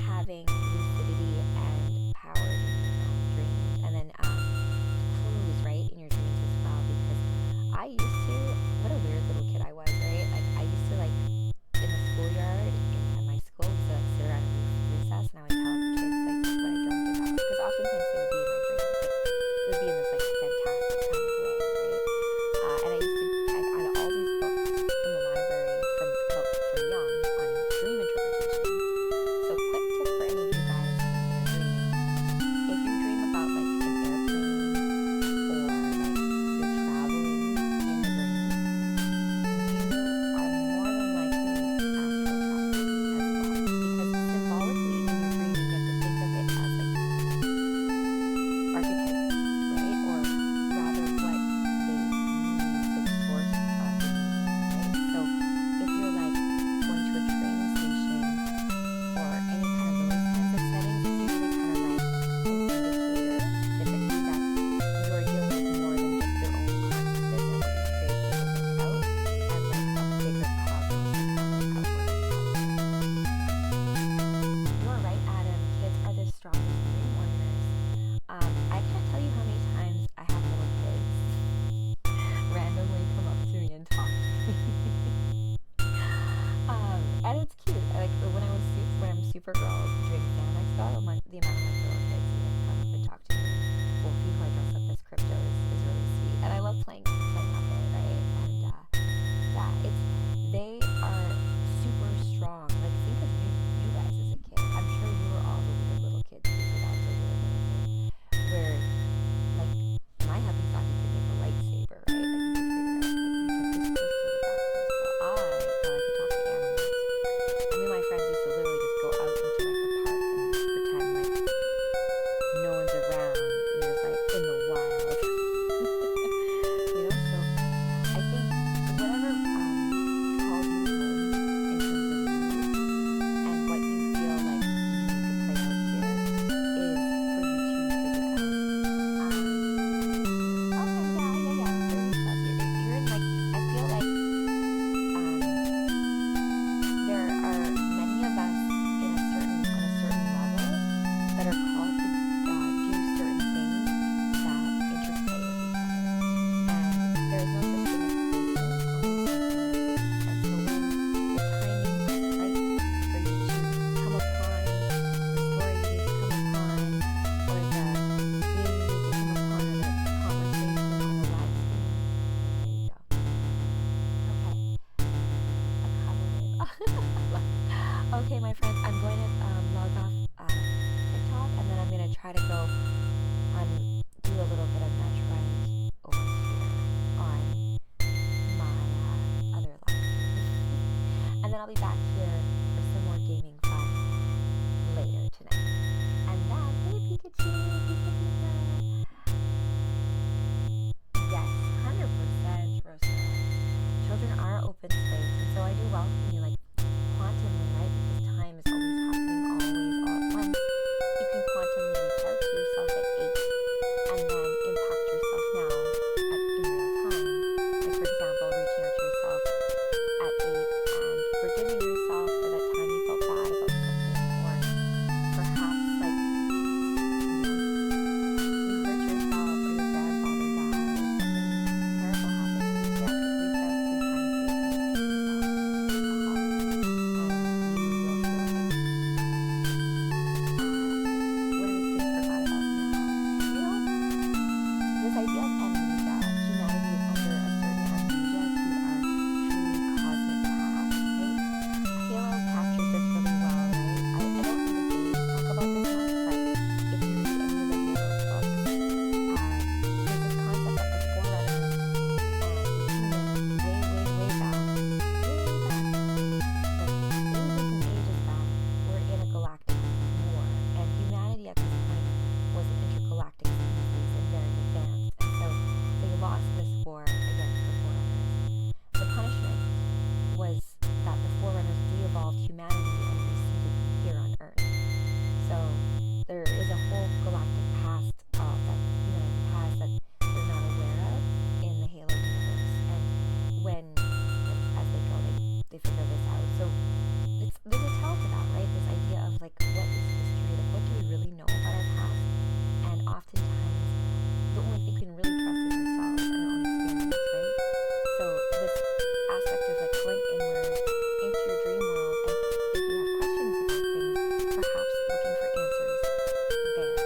having lucidity and power in your own dreams, and then clues, right, in your dreams as well. Because I used to, what a weird little kid I was, right? Like I used to like in the schoolyard at my school, we used to like sit around recess, and I would tell kids like what I dreamt about. Because oftentimes they would be in my dreams, but it would be in this like fantastic kind of way, right? And I had all these books from the library from young on dream interpretation. So then I'll be back here for some more gaming fun later tonight. And then, hey Pikachu, Pika. Yes, 100% Rosemary. Children are open slates, and so I do welcome you, like quantumly, right? Because time is always happening, always, all at once. You can quantumly reach out to yourself at 8 and then impact yourself now in real time. Like, for example, reaching out to yourself at 8 and forgiving yourself for that time you felt bad about something, or perhaps like you hurt yourself or your grandfather died or something terrible happened. You can reach out through time space and give yourself a hug, and you will feel like what are the things forgot about now? This idea of amnesia, humanity is under a certain amnesia to our truly cosmic past, right? Halo captures this really well, right? I don't know the game to talk about this much, but if you read any of the Halo books, there's this concept that the Forerunners and humans way back, like ages back, were in a galactic war, and humanity at this point was an intergalactic species and very advanced, and so they lost this war against the Forerunners. The punishment was that the Forerunners de-evolved humanity and reseeded here on Earth. So there is a whole galactic past that humanity has that they're not aware of in the Halo universe, and when, like, as they go, they figure this out. So there's a tell to that, right? This idea of like, what is history? Like, what do we really know about our past? And oftentimes, the only thing we can really trust is ourselves and our own experience, right? So this aspect of like going inward into your dream world, and if you have questions about things, perhaps looking for answers there.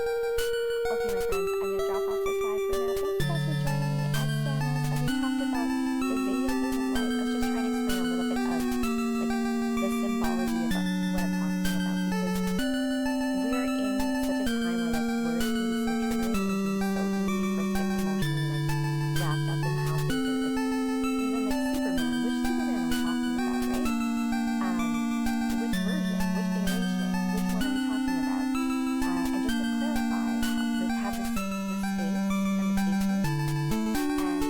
Okay, my friends, I'm going to drop off this live for now. Thank you guys for joining me as Samus, as we talked about the video game of life. I was just trying to explain a little bit of like the symbology about what I'm talking about, because we're in such a time where like words can be so triggering and can be so easy for us to get emotionally like wrapped up in how things are, like even like Superman. Which Superman are we talking about, right? Which version, which iteration, which one are we talking about? And just to clarify, have this space and the patience and sometimes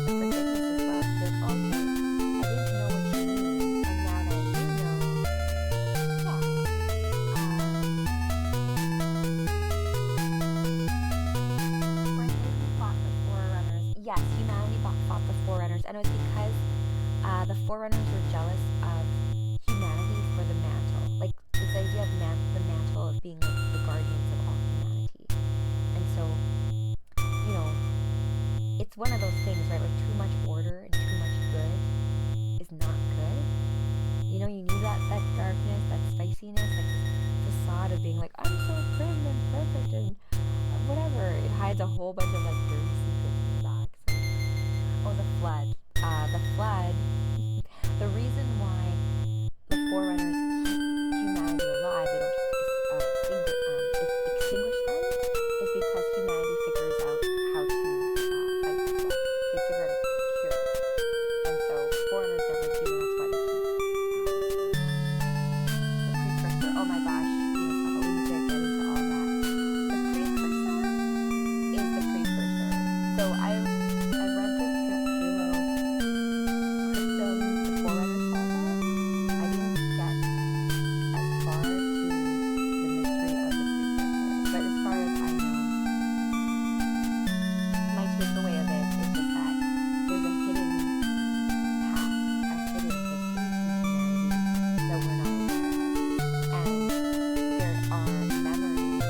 the forgiveness as well, because okay, I didn't know what you mean, and now that I do know, fought the Forerunners. Yes, humanity fought the Forerunners, and it was because the Forerunners were jealous of humanity for the mantle, like this idea of the mantle of being like the guardians of all humanity. And so, it's one of those things, right? Like too much order and too much good is not good. You need that darkness, that spiciness, like this facade of being like, I'm so prim and perfect and whatever. It hides a whole bunch of like dirty secrets in the back. So, the flood. The flood. The reason why the Forerunners keep humanity alive, they don't just extinguish them, is because humanity figures out how to fight the flood. They figure out a cure. And so Foreigners never do, and that's why they keep the precursor. Oh my gosh, we need to get into all that. The precursor is the precursor. So I've read the Halo Cryptum, the Forerunner saga. I didn't get as far to the mystery of the precursor, but as far as I know, my takeaway of it is just that there's a hidden past, a hidden history to humanity that we're not aware of, and there are memories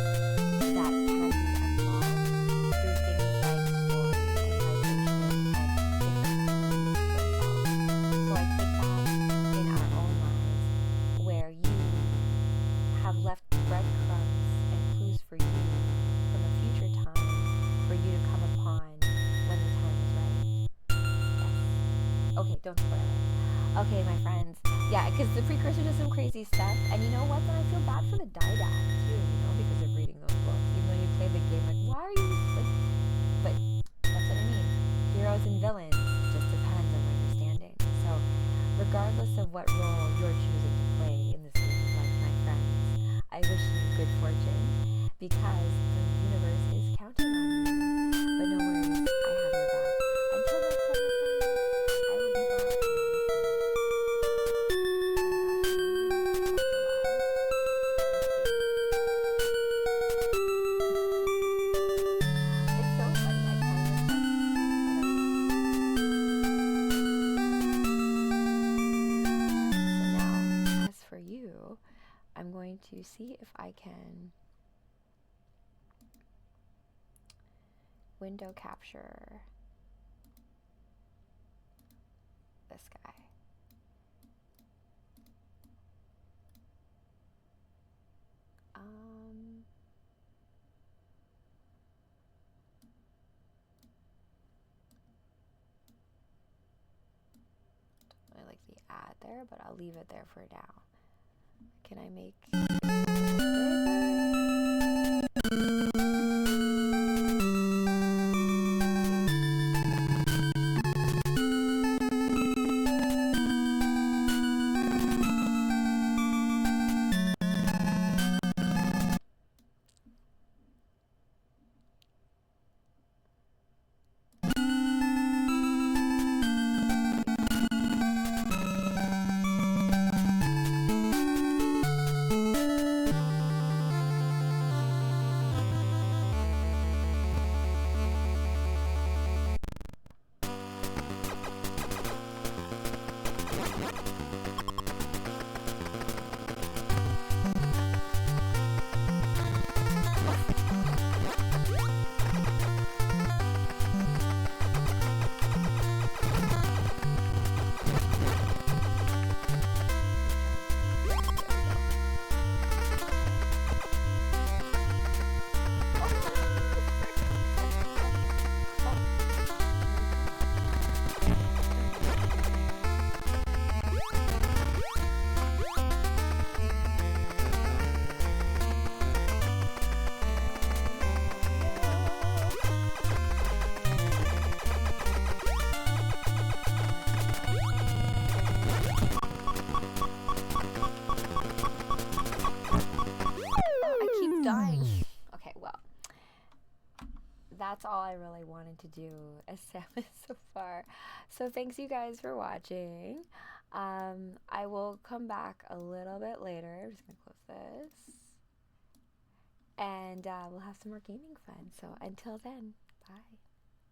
that can be unlocked through things like story and vibration and different meanings for ourselves. So I take that in our own lives, where you have left breadcrumbs and clues for you from a future time for you to come upon when the time is right. Yes. Okay, don't spoil it. Okay, my friends. Yeah, because the precursor does some crazy stuff, and you know what? Then I feel bad for the Didact too, because of reading those books. Even though you play the game, like, why are you like? But that's what I mean. Heroes and villains, it just depends on where you're standing. So, regardless of what role you're because the universe is counting on you. But no worries, I have your back. Until next time, my friends, I will be back really soon. It's so funny, I kind of so now, as for you, I'm going to see if I can window capture this guy. I like the ad there, but I'll leave it there for now. Can I make dying? Okay, well, that's all I really wanted to do as Samus so far. So thanks you guys for watching. I will come back a little bit later. I'm just gonna close this, and we'll have some more gaming fun. So until then, bye.